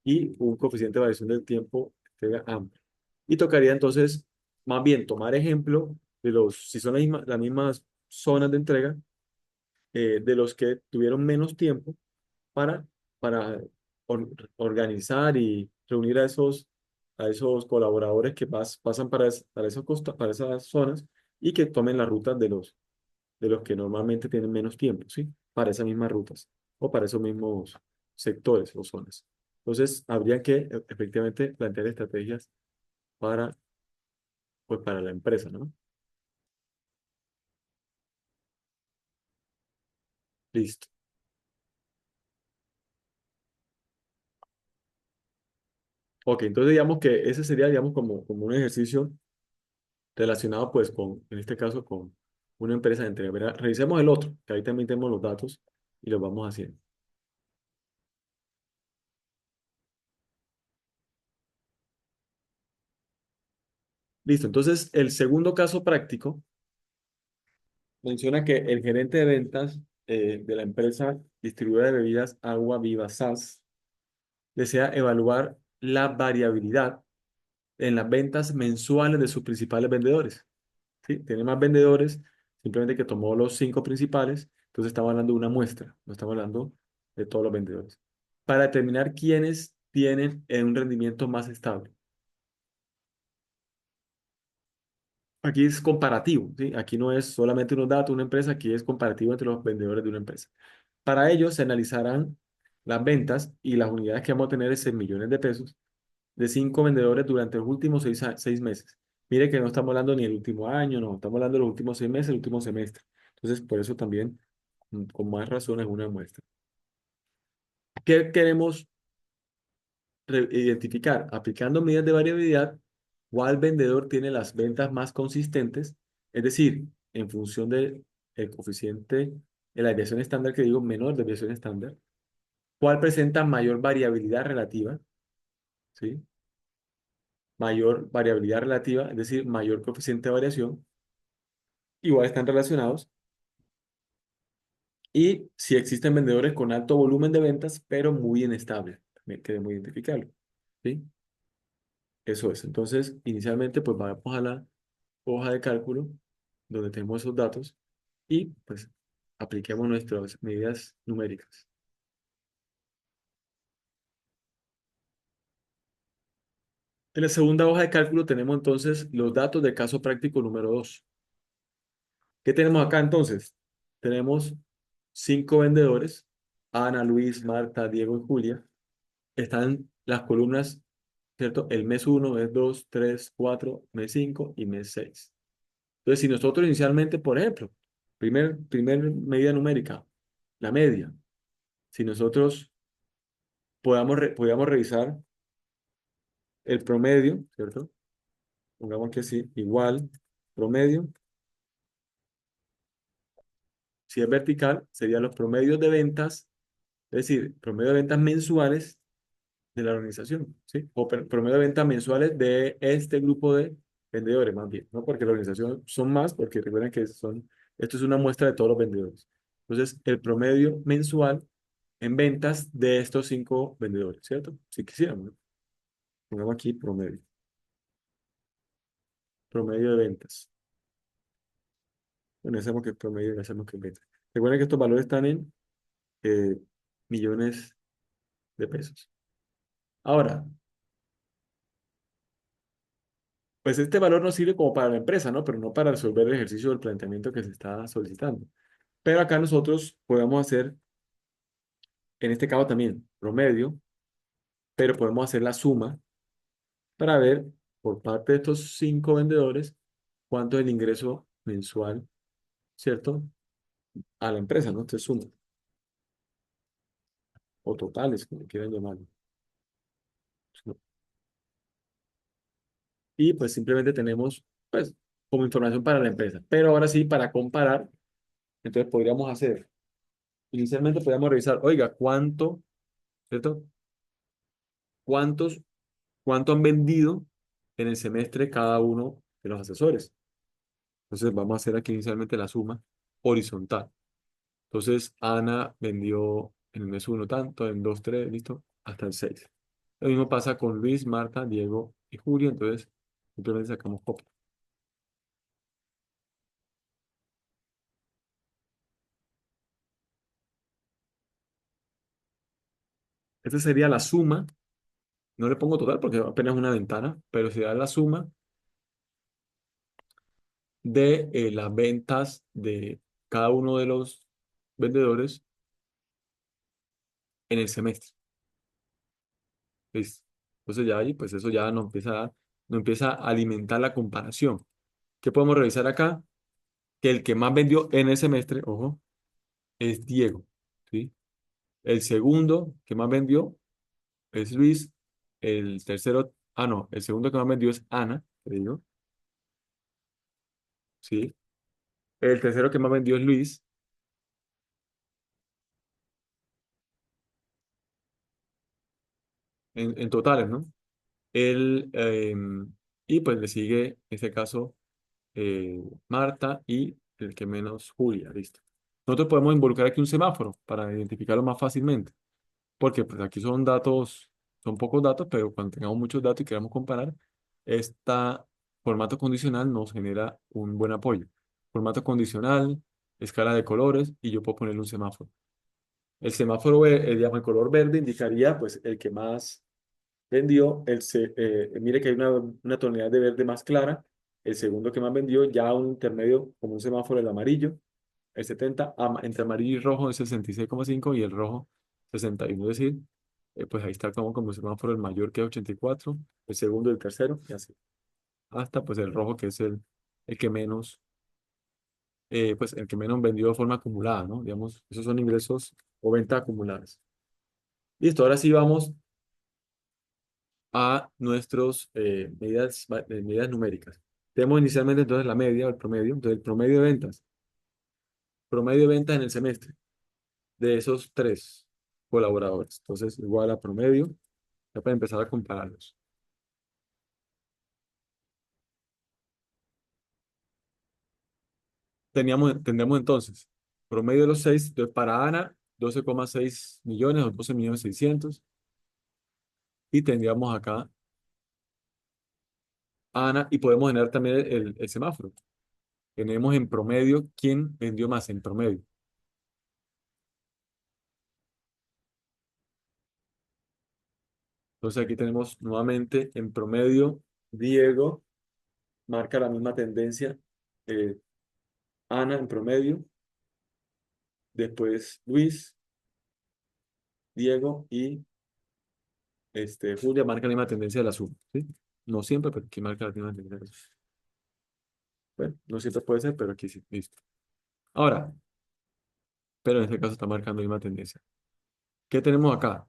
y un coeficiente de variación del tiempo que sea amplio. Y tocaría entonces, más bien, tomar ejemplo de los, si son las mismas zonas de entrega, de los que tuvieron menos tiempo para, para organizar y reunir a esos colaboradores que pasan para, para esas zonas y que tomen las rutas de los que normalmente tienen menos tiempo, ¿sí? Para esas mismas rutas o para esos mismos sectores o zonas. Entonces, habría que efectivamente plantear estrategias para, pues, para la empresa, ¿no? Listo. Ok, entonces digamos que ese sería, digamos, como un ejercicio relacionado pues con, en este caso, con una empresa de entrega. Verá, revisemos el otro, que ahí también tenemos los datos y los vamos haciendo. Listo, entonces el segundo caso práctico menciona que el gerente de ventas de la empresa distribuidora de bebidas Agua Viva SAS desea evaluar la variabilidad en las ventas mensuales de sus principales vendedores. ¿Sí? Tiene más vendedores, simplemente que tomó los 5 principales, entonces estamos hablando de una muestra, no estamos hablando de todos los vendedores. Para determinar quiénes tienen un rendimiento más estable. Aquí es comparativo, ¿sí? Aquí no es solamente unos datos de una empresa, aquí es comparativo entre los vendedores de una empresa. Para ello se analizarán las ventas y las unidades que vamos a tener es en millones de pesos de 5 vendedores durante los últimos 6 meses. Mire que no estamos hablando ni del último año, no, estamos hablando de los últimos 6 meses, el último semestre. Entonces, por eso también, con más razón, es una muestra. ¿Qué queremos? identificar, aplicando medidas de variabilidad, cuál vendedor tiene las ventas más consistentes, es decir, en función del coeficiente de la desviación estándar que digo, menor desviación estándar, cuál presenta mayor variabilidad relativa, ¿sí? Mayor variabilidad relativa, es decir, mayor coeficiente de variación, igual están relacionados, y si existen vendedores con alto volumen de ventas, pero muy inestables, también queremos identificarlo, ¿sí? Eso es. Entonces, inicialmente, pues vamos a la hoja de cálculo donde tenemos esos datos y pues apliquemos nuestras medidas numéricas. En la segunda hoja de cálculo tenemos entonces los datos del caso práctico número 2. ¿Qué tenemos acá entonces? Tenemos 5 vendedores, Ana, Luis, Marta, Diego y Julia. Están las columnas, ¿cierto? El mes uno, mes 2, 3, 4, mes 5 y mes 6. Entonces, si nosotros inicialmente, por ejemplo, primer medida numérica, la media, si nosotros podamos revisar el promedio, ¿cierto? Pongamos que sí, igual, promedio, si es vertical, serían los promedios de ventas, es decir, promedio de ventas mensuales de la organización, ¿sí? O promedio de ventas mensuales de este grupo de vendedores, más bien, ¿no? Porque la organización son más, porque recuerden que esto es una muestra de todos los vendedores. Entonces, el promedio mensual en ventas de estos 5 vendedores, ¿cierto? Si quisiéramos, ¿no? Pongamos aquí promedio. Promedio de ventas. Bueno, hacemos que es promedio y hacemos que es ventas. Recuerden que estos valores están en eh, millones de pesos. Ahora, pues este valor nos sirve como para la empresa, ¿no? Pero no para resolver el ejercicio del planteamiento que se está solicitando. Pero acá nosotros podemos hacer, en este caso también, promedio, pero podemos hacer la suma para ver por parte de estos 5 vendedores cuánto es el ingreso mensual, ¿cierto? A la empresa, ¿no? Entonces suma, o totales, como quieran llamarlo. Y pues simplemente tenemos, pues, como información para la empresa. Pero ahora sí, para comparar, entonces podríamos hacer, inicialmente podríamos revisar, oiga, ¿cierto? ¿Cuántos, cuánto han vendido en el semestre cada uno de los asesores? Entonces vamos a hacer aquí inicialmente la suma horizontal. Entonces Ana vendió en el mes uno tanto, en 2 3 listo, hasta el 6. Lo mismo pasa con Luis, Marta, Diego y Julio. Entonces simplemente sacamos copia. Esta sería la suma. No le pongo total porque apenas una ventana, pero se da la suma de las ventas de cada uno de los vendedores en el semestre. ¿Listo? Entonces ya ahí, pues eso ya nos empieza a alimentar la comparación. ¿Qué podemos revisar acá? Que el que más vendió en el semestre, ojo, es Diego, ¿sí? El segundo que más vendió es Luis. El tercero, no, el segundo que más vendió es Ana, te digo, ¿sí? El tercero que más vendió es Luis, en totales, ¿no? El, y pues le sigue, en este caso, Marta y el que menos Julia, listo. Nosotros podemos involucrar aquí un semáforo para identificarlo más fácilmente, porque pues aquí son datos, son pocos datos, pero cuando tengamos muchos datos y queramos comparar, este formato condicional nos genera un buen apoyo. Formato condicional, escala de colores, y yo puedo ponerle un semáforo. El semáforo, digamos, el color verde indicaría pues el que más vendió, mire que hay una tonalidad de verde más clara. El segundo que más vendió, ya un intermedio como un semáforo, el amarillo, el 70, entre amarillo y rojo es 66,5 y el rojo 61. Es decir, pues ahí está como el semáforo el mayor que es 84, el segundo y el tercero, y así. Hasta pues el rojo que es el que menos, pues el que menos vendió de forma acumulada, ¿no? Digamos, esos son ingresos o ventas acumuladas. Listo, ahora sí vamos a nuestras medidas numéricas. Tenemos inicialmente entonces la media o el promedio. Entonces, el promedio de ventas. Promedio de ventas en el semestre de esos tres colaboradores. Entonces, igual a promedio, ya para empezar a compararlos. Tendríamos entonces promedio de los seis. Entonces, para Ana, 12,6 millones o 12,600,000. Y tendríamos acá a Ana y podemos generar también el semáforo. Tenemos en promedio quién vendió más en promedio. Entonces aquí tenemos nuevamente en promedio, Diego marca la misma tendencia, eh, Ana en promedio, después Luis, Diego y Julia marca la misma tendencia del azul, ¿sí? No siempre, pero aquí marca la misma tendencia del azul. Bueno, no siempre puede ser, pero aquí sí, listo. Ahora, pero en este caso está marcando la misma tendencia. ¿Qué tenemos acá?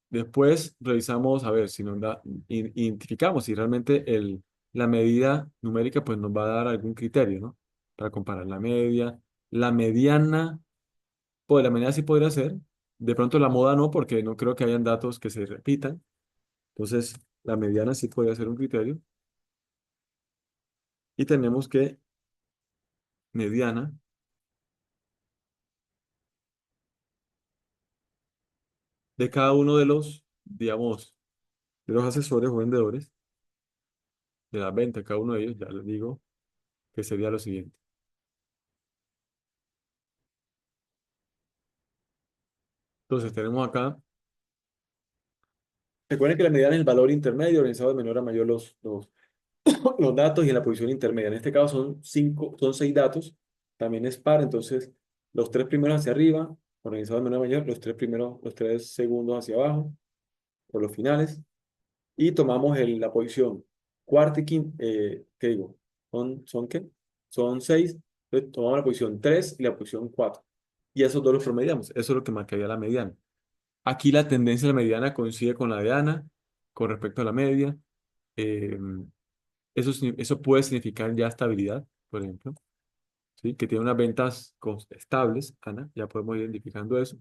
Después revisamos a ver si nos da, identificamos si realmente la medida numérica pues nos va a dar algún criterio, ¿no? Para comparar la media, la mediana, pues la mediana sí podría ser, de pronto la moda no, porque no creo que hayan datos que se repitan, entonces la mediana sí podría ser un criterio, y tenemos que mediana de cada uno de los, digamos, de los asesores o vendedores, de la venta, cada uno de ellos, ya les digo que sería lo siguiente. Entonces tenemos acá. Recuerden que la mediana es el valor intermedio organizado de menor a mayor los datos y en la posición intermedia. En este caso son 6 datos, también es par, entonces los tres primeros hacia arriba, organizado de menor a mayor, los tres segundos hacia abajo, por los finales, y tomamos la posición cuarta y quinta, ¿qué digo? ¿Son qué? Son 6, entonces tomamos la posición 3 y la posición 4, y esos dos los promediamos, eso es lo que marcaría la mediana. Aquí la tendencia de la mediana coincide con la de Ana con respecto a la media. Eh, eso puede significar ya estabilidad, por ejemplo, ¿sí? Que tiene unas ventas estables, Ana, ya podemos ir identificando eso.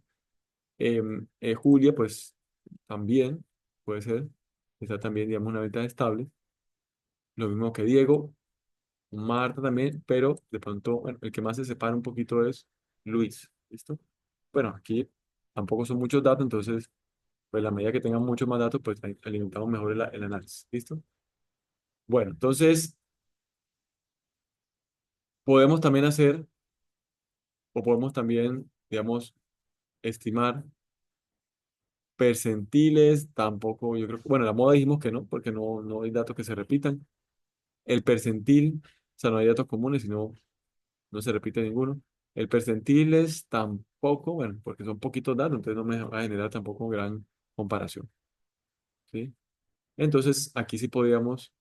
Julia, pues también puede ser, está también, digamos, una venta estable. Lo mismo que Diego, Marta también, pero de pronto, bueno, el que más se separa un poquito es Luis, ¿listo? Bueno, aquí tampoco son muchos datos, entonces pues a medida que tengamos muchos más datos, pues alimentamos mejor el análisis. ¿Listo? Bueno, entonces podemos también hacer, o podemos también, digamos, estimar percentiles, tampoco, yo creo que, bueno, la moda dijimos que no, porque no hay datos que se repitan. El percentil, o sea, no hay datos comunes, sino no se repite ninguno. El percentiles tampoco, bueno, porque son poquitos datos, entonces no me va a generar tampoco gran comparación. ¿Sí? Entonces, aquí sí podríamos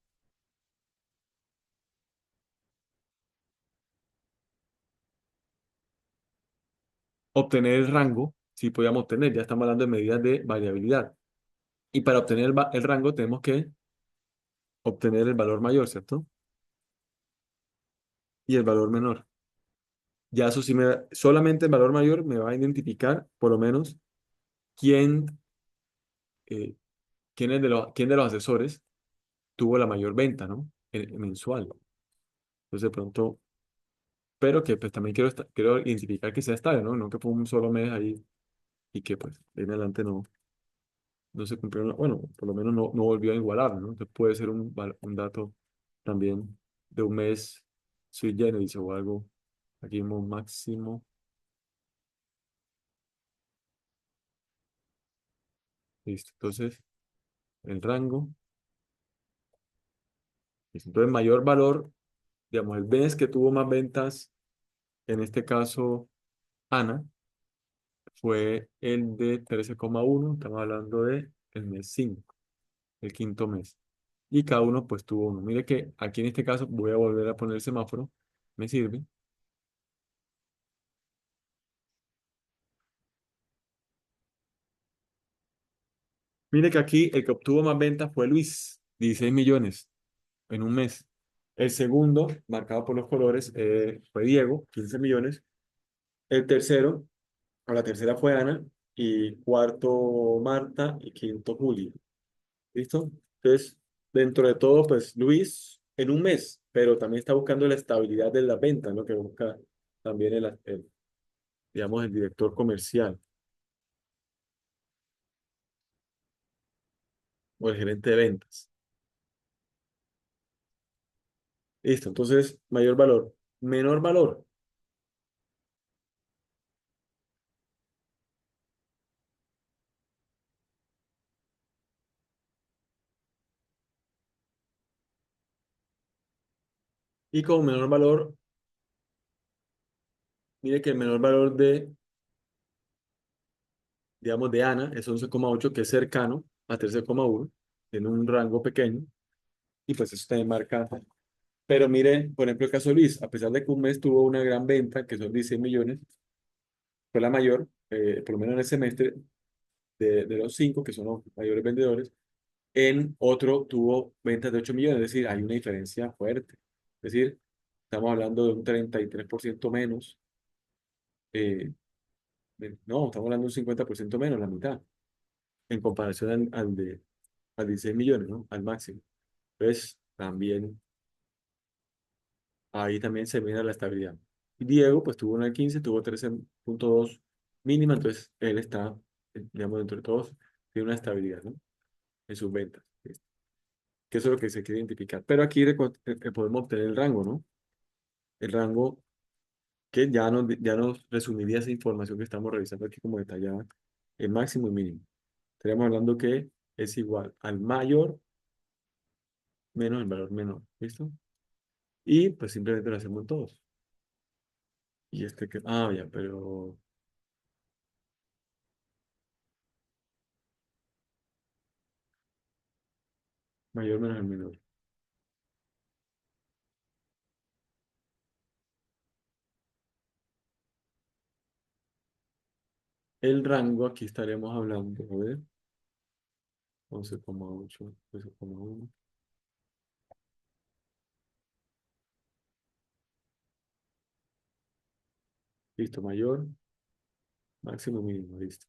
obtener el rango, sí podíamos obtener, ya estamos hablando de medidas de variabilidad. Y para obtener el rango tenemos que obtener el valor mayor, ¿cierto? Y el valor menor. Ya eso sí solamente el valor mayor me va a identificar por lo menos quién, eh, quién de los asesores tuvo la mayor venta, ¿no? Mensual. Entonces de pronto, pero que pues también quiero identificar que sea estable, ¿no? No que fue un solo mes ahí y que pues de ahí en adelante no se cumplió, bueno, por lo menos no volvió a igualar, ¿no? Entonces puede ser un dato también de un mes sui generis o algo, aquí vemos máximo, listo. Entonces, el rango, listo. Entonces, mayor valor, digamos, el mes que tuvo más ventas, en este caso, Ana, fue el de 13,1, estamos hablando de el mes 5, el quinto mes. Y cada uno pues tuvo uno. Mire que aquí en este caso voy a volver a poner el semáforo, me sirve. Mire que aquí el que obtuvo más ventas fue Luis, 16 millones en un mes. El segundo, marcado por los colores, fue Diego, 15 millones. El tercero, o la tercera fue Ana, y cuarto Marta y quinto Julia. ¿Listo? Entonces, dentro de todo, pues Luis en un mes, pero también está buscando la estabilidad de las ventas, lo que busca también digamos, el director comercial o el gerente de ventas. Listo, entonces, mayor valor, menor valor. Y como menor valor, mire que el menor valor de, digamos, de Ana es 11,8 que es cercano a 13,1 en un rango pequeño, y pues eso también marca. Pero mire, por ejemplo, el caso de Luis, a pesar de que un mes tuvo una gran venta, que son 16 millones, fue la mayor, por lo menos en el semestre, de los cinco, que son los mayores vendedores. En otro tuvo ventas de 8 millones, es decir, hay una diferencia fuerte. Es decir, estamos hablando de un 33% menos. eh, no, estamos hablando de un 50% menos, la mitad, en comparación al 16 millones, ¿no? Al máximo. Entonces, también, ahí también se mira la estabilidad. Y Diego, pues tuvo una 15, tuvo 13,2 mínima, entonces él está, digamos, dentro de todos, tiene una estabilidad, ¿no? En sus ventas. Que eso es lo que se quiere identificar. Pero aquí podemos obtener el rango, ¿no? El rango que ya nos resumiría esa información que estamos revisando aquí como detallada en máximo y mínimo. Estaríamos hablando que es igual al mayor menos el valor menor. ¿Listo? Y pues simplemente lo hacemos todos. Y ya, pero mayor menos el menor. El rango aquí estaremos hablando, a ver, 11,8, 13,1. Listo, mayor, máximo, mínimo, listo.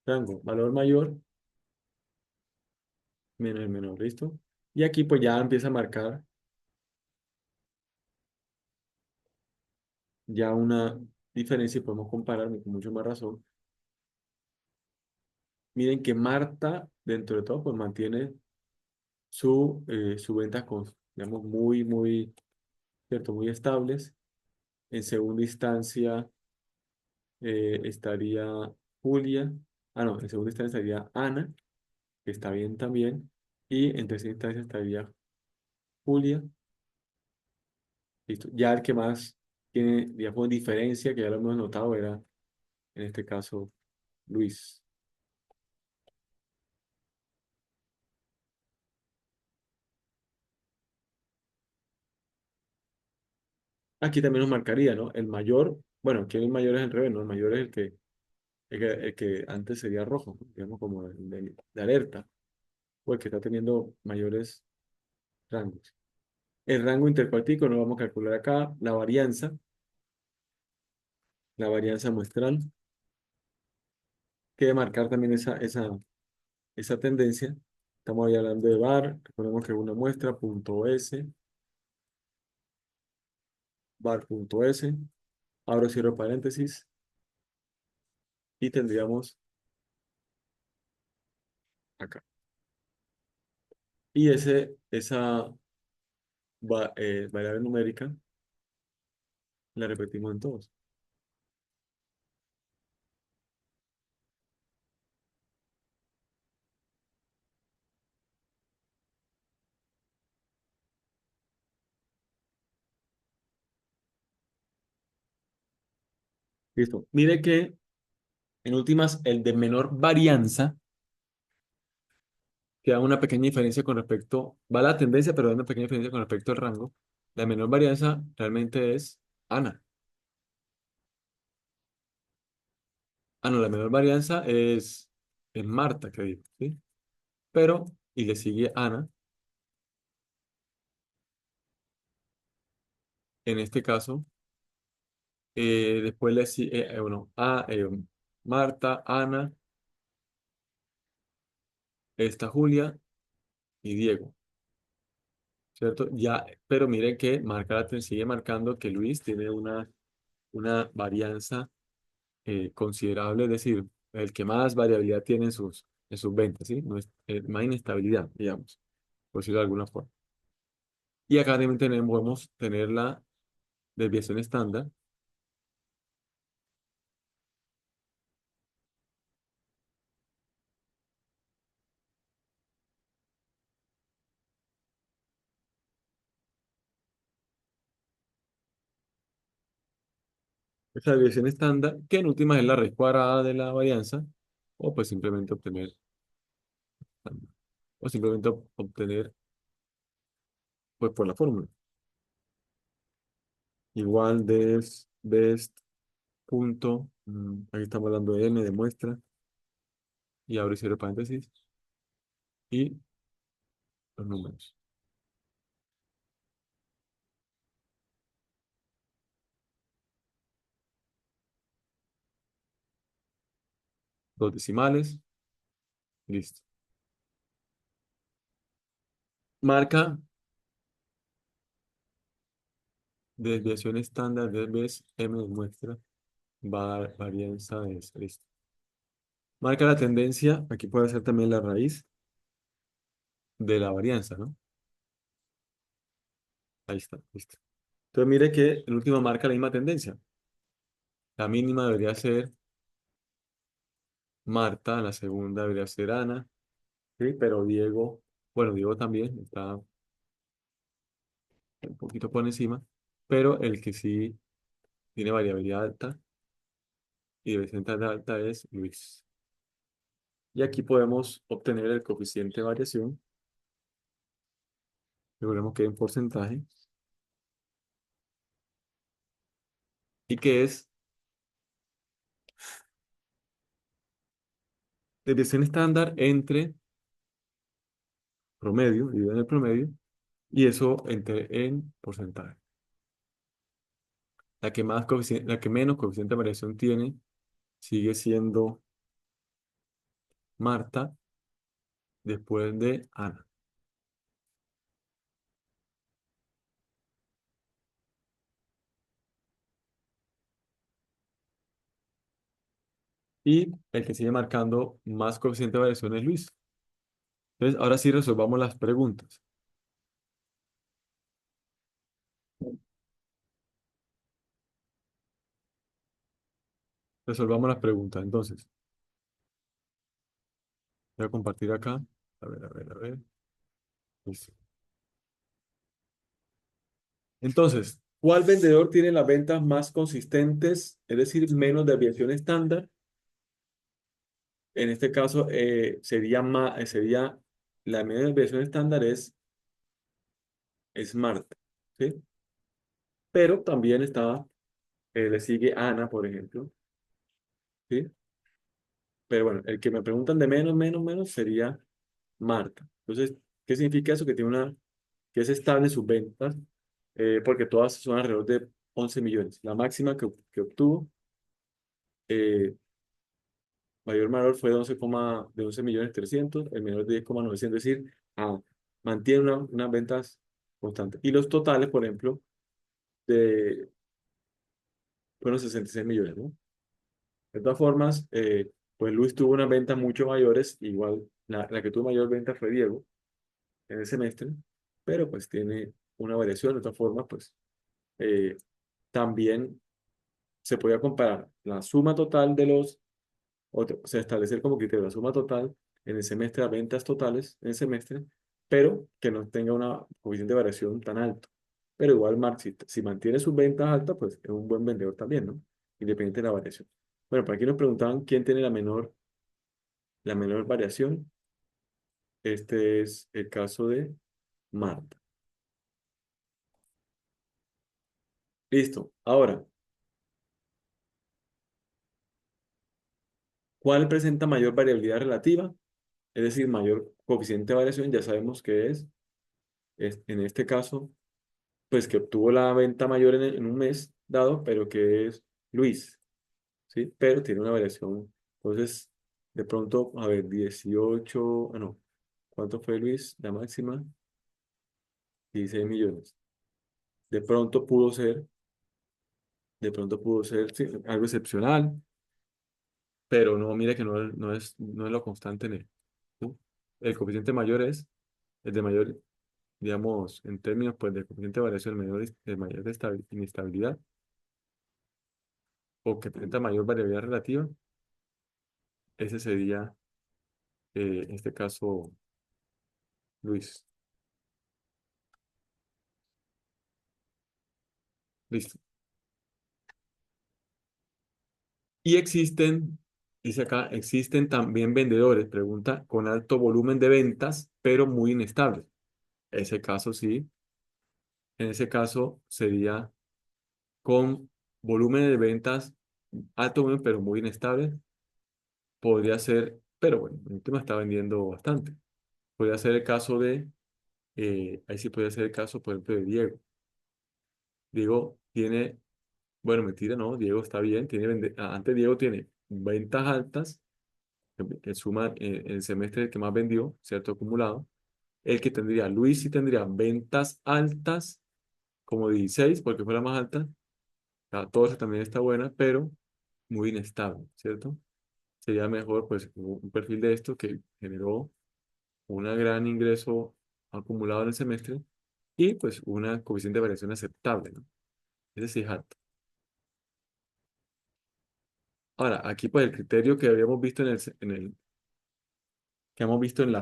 Rango, valor mayor menos el menor, ¿listo? Y aquí pues ya empieza a marcar ya una diferencia y podemos comparar con mucho más razón. Miren que Marta, dentro de todo, pues mantiene su ventas con, digamos, muy, ¿cierto? Muy estables. En segunda instancia estaría Julia. Ah, no, en segunda instancia estaría Ana, que está bien también. Y en tercera instancia estaría Julia. Listo. Ya el que más tiene, digamos, diferencia, que ya lo hemos notado, era en este caso Luis. Aquí también nos marcaría, ¿no? El mayor, bueno, aquí el mayor es el revés, ¿no? El mayor es el que antes sería rojo, digamos, como de alerta, o el que está teniendo mayores rangos. El rango intercuartico lo vamos a calcular acá, la varianza muestral, que debe marcar también esa tendencia. Estamos ahí hablando de bar, recordemos que es una muestra, punto S, bar.s, abro cierro paréntesis, y tendríamos acá. Y esa variable numérica la repetimos en todos. Listo. Mire que en últimas, el de menor varianza, que da una pequeña diferencia con respecto, va la tendencia, pero da una pequeña diferencia con respecto al rango. La menor varianza realmente es Ana. Ah, no, la menor varianza es Marta, que digo, ¿sí? pero, y le sigue Ana. En este caso, después le sigue, bueno, Marta, Ana, está Julia y Diego, ¿cierto? Ya, pero miren que sigue marcando que Luis tiene una varianza considerable, es decir, el que más variabilidad tiene en sus ventas, ¿sí? No es, más inestabilidad, digamos, por decirlo de alguna forma. Y acá también podemos tener la desviación estándar. Esa desviación estándar, que en última es la raíz cuadrada de la varianza, o pues simplemente obtener, pues por la fórmula. Igual de best punto, aquí estamos hablando de n de muestra, y abro y cierro paréntesis, y los números. Dos decimales, listo. Marca desviación estándar de vez m de muestra, varianza de listo. Marca la tendencia, aquí puede ser también la raíz de la varianza, ¿no? Ahí está, listo. Entonces mire que el último marca la misma tendencia. La mínima debería ser Marta, la segunda debería ser Ana, ¿sí? Pero Diego, bueno, Diego también está un poquito por encima, pero el que sí tiene variabilidad alta y desviación alta es Luis. Y aquí podemos obtener el coeficiente de variación, recordemos que es en porcentaje, y que es desviación estándar entre promedio, dividido en el promedio, y eso en porcentaje. La que menos coeficiente de variación tiene sigue siendo Marta después de Ana. Y el que sigue marcando más coeficiente de variación es Luis. Entonces, ahora sí resolvamos las preguntas. Resolvamos las preguntas. Entonces, voy a compartir acá. A ver, a ver, a ver. Listo. Entonces, ¿cuál vendedor tiene las ventas más consistentes? Es decir, menos desviación estándar. En este caso, sería la media desviación estándar es Smart, ¿sí? Pero también le sigue Ana, por ejemplo, ¿sí? Pero bueno, el que me preguntan de menos, menos, menos sería Marta. Entonces, ¿qué significa eso? Que es estable en sus ventas, porque todas son alrededor de 11 millones. La máxima que obtuvo, eh, mayor valor fue de 11 millones 300, el menor de 10,900, es decir, mantiene unas ventas constantes. Y los totales, por ejemplo, fueron 66 millones, ¿no? De todas formas, pues Luis tuvo unas ventas mucho mayores, igual la que tuvo mayor venta fue Diego en el semestre, pero pues tiene una variación. De todas formas, pues eh, también se podía comparar la suma total o sea, establecer como criterio la suma total en el semestre, las ventas totales en el semestre, pero que no tenga una coeficiente de variación tan alto. Pero igual, Mark, si mantiene sus ventas altas, pues es un buen vendedor también, ¿no? Independiente de la variación. Bueno, por aquí nos preguntaban quién tiene la menor variación. Este es el caso de Marta. Listo. Ahora, ¿cuál presenta mayor variabilidad relativa? es decir, mayor coeficiente de variación, ya sabemos que es en este caso, pues que obtuvo la venta mayor en un mes dado, pero que es Luis, ¿sí? Pero tiene una variación. Entonces, de pronto, a ver, 18, no, ¿cuánto fue Luis? La máxima, 16 millones. De pronto pudo ser, de pronto pudo ser, sí, algo excepcional, pero no, mire que no es lo constante en él, ¿sí? El coeficiente mayor es el de mayor, digamos, en términos pues, de coeficiente de variación, el mayor de inestabilidad, o que presenta mayor variabilidad relativa, ese sería, en este caso, Luis. Listo. Y existen, dice acá, existen también vendedores, pregunta, con alto volumen de ventas, pero muy inestables. Ese caso sí, en ese caso sería con volumen de ventas alto volumen, pero muy inestable. Podría ser, pero bueno, el última está vendiendo bastante. Podría ser el caso ahí sí podría ser el caso, por ejemplo, de Diego. Diego tiene, bueno, mentira, no, Diego está bien, antes Diego tiene ventas altas, que suma el semestre que más vendió, ¿cierto? Acumulado. El que tendría, Luis sí tendría ventas altas, como 16 porque fue la más alta. 14 también está buena, pero muy inestable, ¿cierto? Sería mejor, pues, un perfil de esto que generó un gran ingreso acumulado en el semestre y, pues, una coeficiente de variación aceptable, ¿no? Ese sí es alto. Ahora, aquí, pues, el criterio que habíamos visto que hemos visto en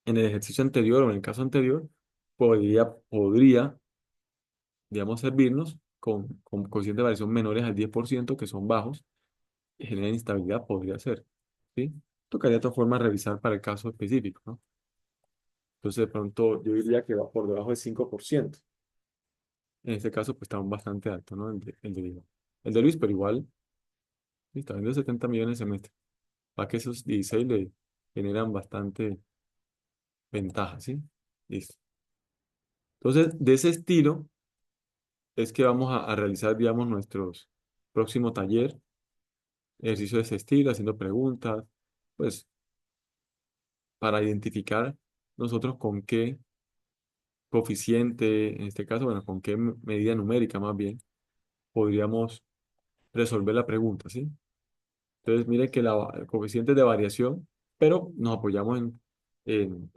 el ejercicio anterior o en el caso anterior, podría, digamos, servirnos con coeficientes de variación menores al 10% que son bajos, y generan instabilidad, podría ser, ¿sí? Tocaría de todas formas revisar para el caso específico, ¿no? Entonces, de pronto, yo diría que va por debajo del 5%. En este caso, pues está bastante alto, ¿no? El de Diego. El de Luis, pero igual, sí, está vendiendo 70 millones de semestre. Para que esos 16 le generan bastante ventaja, ¿sí? Listo. Entonces, de ese estilo es que vamos a realizar, digamos, nuestros próximo taller, ejercicio de ese estilo, haciendo preguntas, pues, para identificar nosotros con qué coeficiente, en este caso, bueno, con qué medida numérica más bien, podríamos resolver la pregunta, ¿sí? Entonces, miren que el coeficiente de variación, pero nos apoyamos en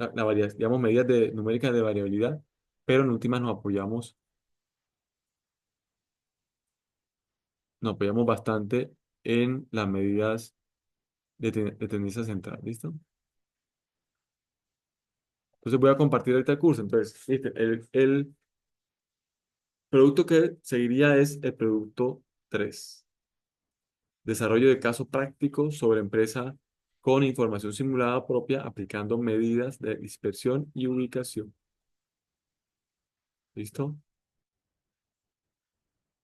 digamos, medidas numéricas de variabilidad, pero en últimas nos apoyamos bastante en las medidas de tendencia central, ¿listo? Entonces voy a compartir ahorita el curso. Entonces, ¿viste? El producto que seguiría es el producto 3. Desarrollo de caso práctico sobre empresa con información simulada propia aplicando medidas de dispersión y ubicación. ¿Listo?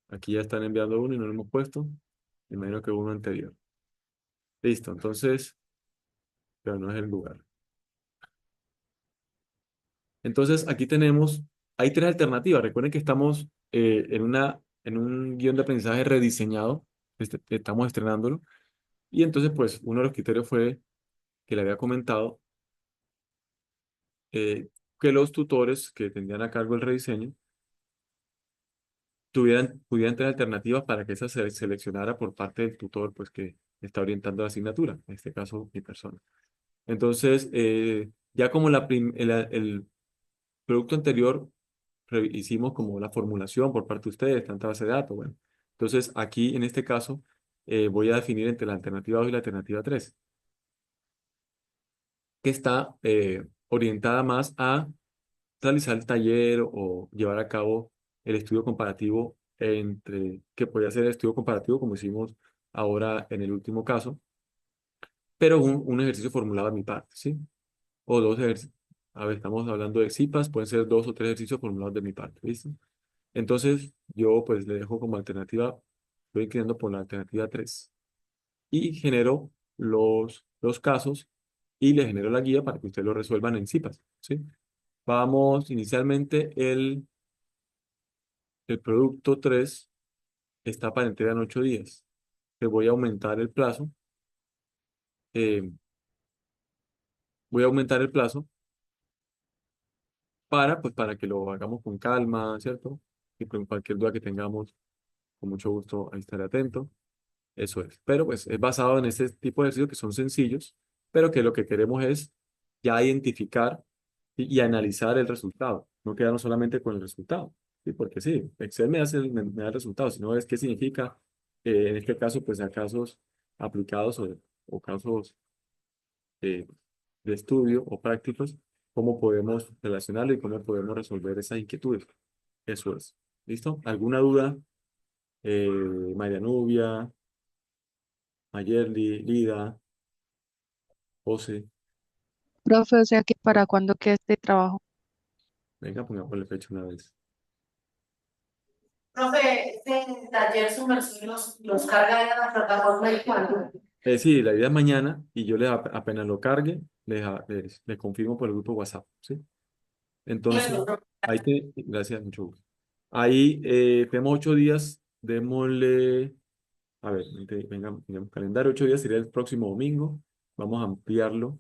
Aquí ya están enviando uno y no lo hemos puesto. Me imagino que uno anterior. Listo, entonces, pero no es el lugar. Entonces, aquí hay tres alternativas. Recuerden que estamos en un guión de aprendizaje rediseñado. Estamos estrenándolo. Y entonces, pues, uno de los criterios fue que le había comentado que los tutores que tendrían a cargo el rediseño pudieran tener alternativas para que esa se seleccionara por parte del tutor, pues, que está orientando la asignatura, en este caso, mi persona. Entonces, ya como el producto anterior hicimos como la formulación por parte de ustedes, tanta base de datos, bueno. Entonces, aquí en este caso, voy a definir entre la alternativa 2 y la alternativa 3 que está orientada más a realizar el taller o llevar a cabo el estudio comparativo que podría ser el estudio comparativo como hicimos ahora en el último caso, pero un ejercicio formulado a mi parte, ¿sí? O dos ejercicios. A ver, estamos hablando de CIPAS, pueden ser 2 o 3 ejercicios formulados de mi parte, ¿listo? Entonces, yo pues le dejo como alternativa, estoy inclinando por la alternativa 3 y genero los casos y le genero la guía para que ustedes lo resuelvan en CIPAS, ¿sí? Vamos, inicialmente el producto 3 está para entrega en 8 días. Le voy a aumentar el plazo. eh, Voy a aumentar el plazo pues, para que lo hagamos con calma, ¿cierto? Y con cualquier duda que tengamos, con mucho gusto, ahí estaré atento. Eso es. Pero pues es basado en este tipo de ejercicios que son sencillos, pero que lo que queremos es ya identificar y analizar el resultado. No quedarnos solamente con el resultado. ¿Sí? Porque sí, Excel me da el resultado, sino es qué significa, en este caso, pues a casos aplicados o casos eh, de estudio o prácticos, cómo podemos relacionarlo y cómo podemos resolver esas inquietudes. Eso es. ¿Listo? ¿Alguna duda? María Nubia, Mayerly, Lida, José. Profe, o sea que para cuándo queda este trabajo. Venga, pongámosle fecha una vez. Profe, este taller sumersivo los carga en la plataforma y cuándo. Sí, la idea es mañana y yo apenas lo cargue, les confirmo por el grupo WhatsApp, ¿sí? Entonces, Eso, gracias, mucho gusto. Ahí tenemos 8 días, démosle, a ver, venga, tenemos calendario, 8 días sería el próximo domingo, vamos a ampliarlo,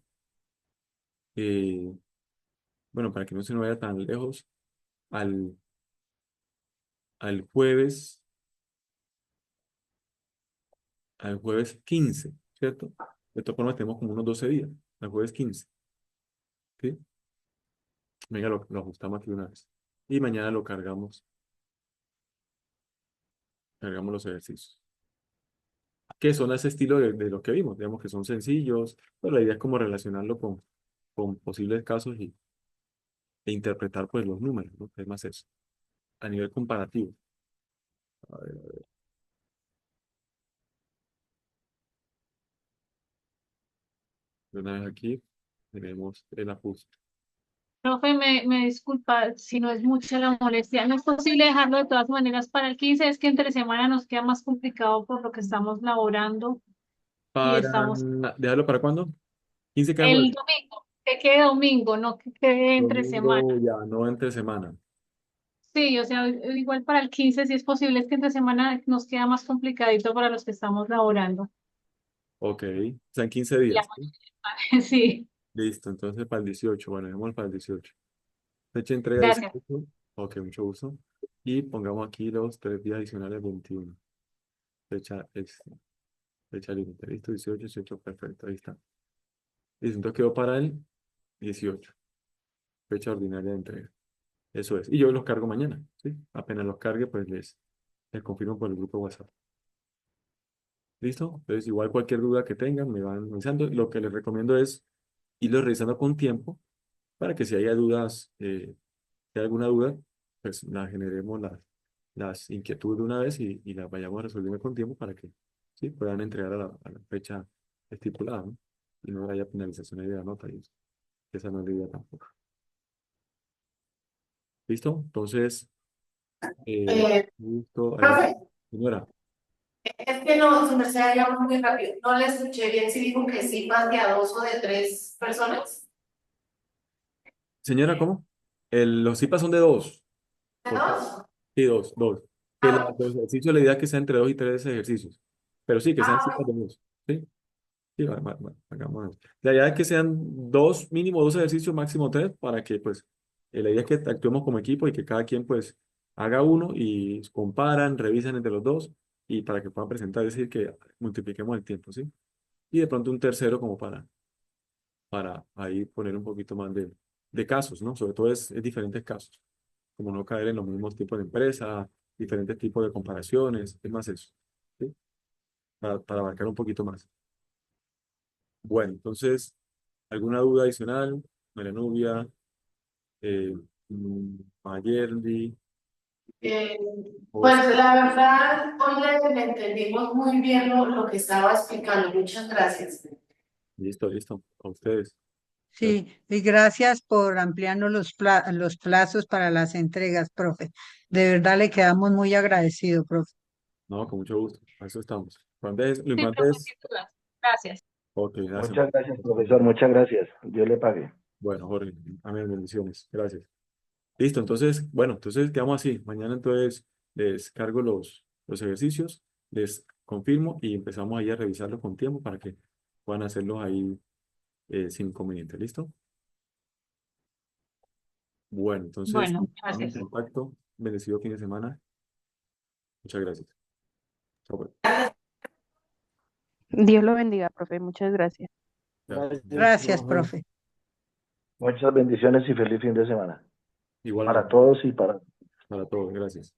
eh, bueno, para que no se nos vaya tan lejos, al, al jueves, al jueves 15, ¿cierto? De todas formas tenemos como unos 12 días, al jueves 15, ¿sí? Venga, lo ajustamos aquí una vez. Y mañana lo cargamos los ejercicios. Que son ese estilo de lo que vimos, digamos que son sencillos, pero la idea es como relacionarlo con posibles casos e interpretar pues los números, ¿no? Es más eso, a nivel comparativo. A ver, de una vez aquí tenemos el ajuste. Profe, me disculpa si no es mucha la molestia. ¿No es posible dejarlo de todas maneras para el 15? Es que entre semana nos queda más complicado por lo que estamos laborando y Para, estamos ¿dejarlo para cuándo? 15 queda el jueves. domingo, que quede domingo, no que quede entre semana. Domingo ya, no entre semana. Sí, o sea, igual para el 15 si es posible, es que entre semana nos queda más complicadito para los que estamos laborando. Ok, o sea, en 15 La días, ¿sí? mayoría, sí, Listo, entonces para el 18, bueno, dejémoslo para el 18. Fecha de entrega gracias. 18. Ok, mucho gusto. Y pongamos aquí los 3 días adicionales 21. Fecha extra. Fecha límite. Listo, 18, 18, perfecto. Ahí está. Listo, entonces quedó para el 18. Fecha ordinaria de entrega. Eso es. Y yo los cargo mañana, ¿sí? Apenas los cargue, pues les confirmo por el grupo WhatsApp. ¿Listo? Entonces, igual cualquier duda que tengan, me van avisando. Lo que les recomiendo es irlo revisando con tiempo para que si haya dudas, si hay alguna duda, pues la generemos las inquietudes de una vez y las vayamos resolviendo con tiempo para que sí puedan entregar a la fecha estipulada, ¿no? Y no haya penalización de la nota y eso. Esa no es la idea tampoco. ¿Listo? Entonces, listo. profe, Señora, es que no, su merced había muy rápido. No le escuché bien si dijo que sí más de a 2 o de 3 personas. señora, ¿cómo? Los CIPA son de dos. ¿De Total. dos? Sí, dos. Que Ah, los ejercicios, la idea es que sean entre 2 y 3 ejercicios. Pero sí, que sean ah, CIPA de dos. ¿Sí? Sí, hagamos eso. La idea es que sean dos, mínimo 2 ejercicios, máximo 3, para que pues la idea es que actuemos como equipo y que cada quien pues haga uno y comparan, revisan entre los dos y para que puedan presentar, es decir, que multipliquemos el tiempo, ¿sí? Y de pronto un tercero como para ahí poner un poquito más de casos, ¿no? Sobre todo es diferentes casos, como no caer en los mismos tipos de empresa, diferentes tipos de comparaciones, es más eso, ¿sí? Para abarcar un poquito más. Bueno, entonces, ¿alguna duda adicional? María Nubia, eh, Mayerly, eh, pues José. la verdad, hoy le entendimos muy bien lo que estaba explicando. Muchas gracias. Listo, listo. A ustedes. Sí, y gracias por ampliarnos los plazos para las entregas, profe. De verdad le quedamos muy agradecidos, profe. No, con mucho gusto. A eso estamos. Lo Sí, importante profe, es sin dudas. Gracias. Ok, gracias. Muchas gracias, profesor, muchas gracias. Dios le pague. Bueno, Jorge, amén, bendiciones. Gracias. Listo, entonces, bueno, entonces quedamos así. Mañana entonces les cargo los ejercicios, les confirmo y empezamos ahí a revisarlos con tiempo para que puedan hacerlos ahí sin inconveniente. ¿Listo? Bueno, entonces, Bueno, estamos en gracias. contacto. Bendecido fin de semana. Muchas gracias. Chao, pues. Dios lo bendiga, profe. Muchas gracias. Gracias. Gracias, profe. Muchas bendiciones y feliz fin de semana. Para Igualmente, todos y para para todos. Gracias.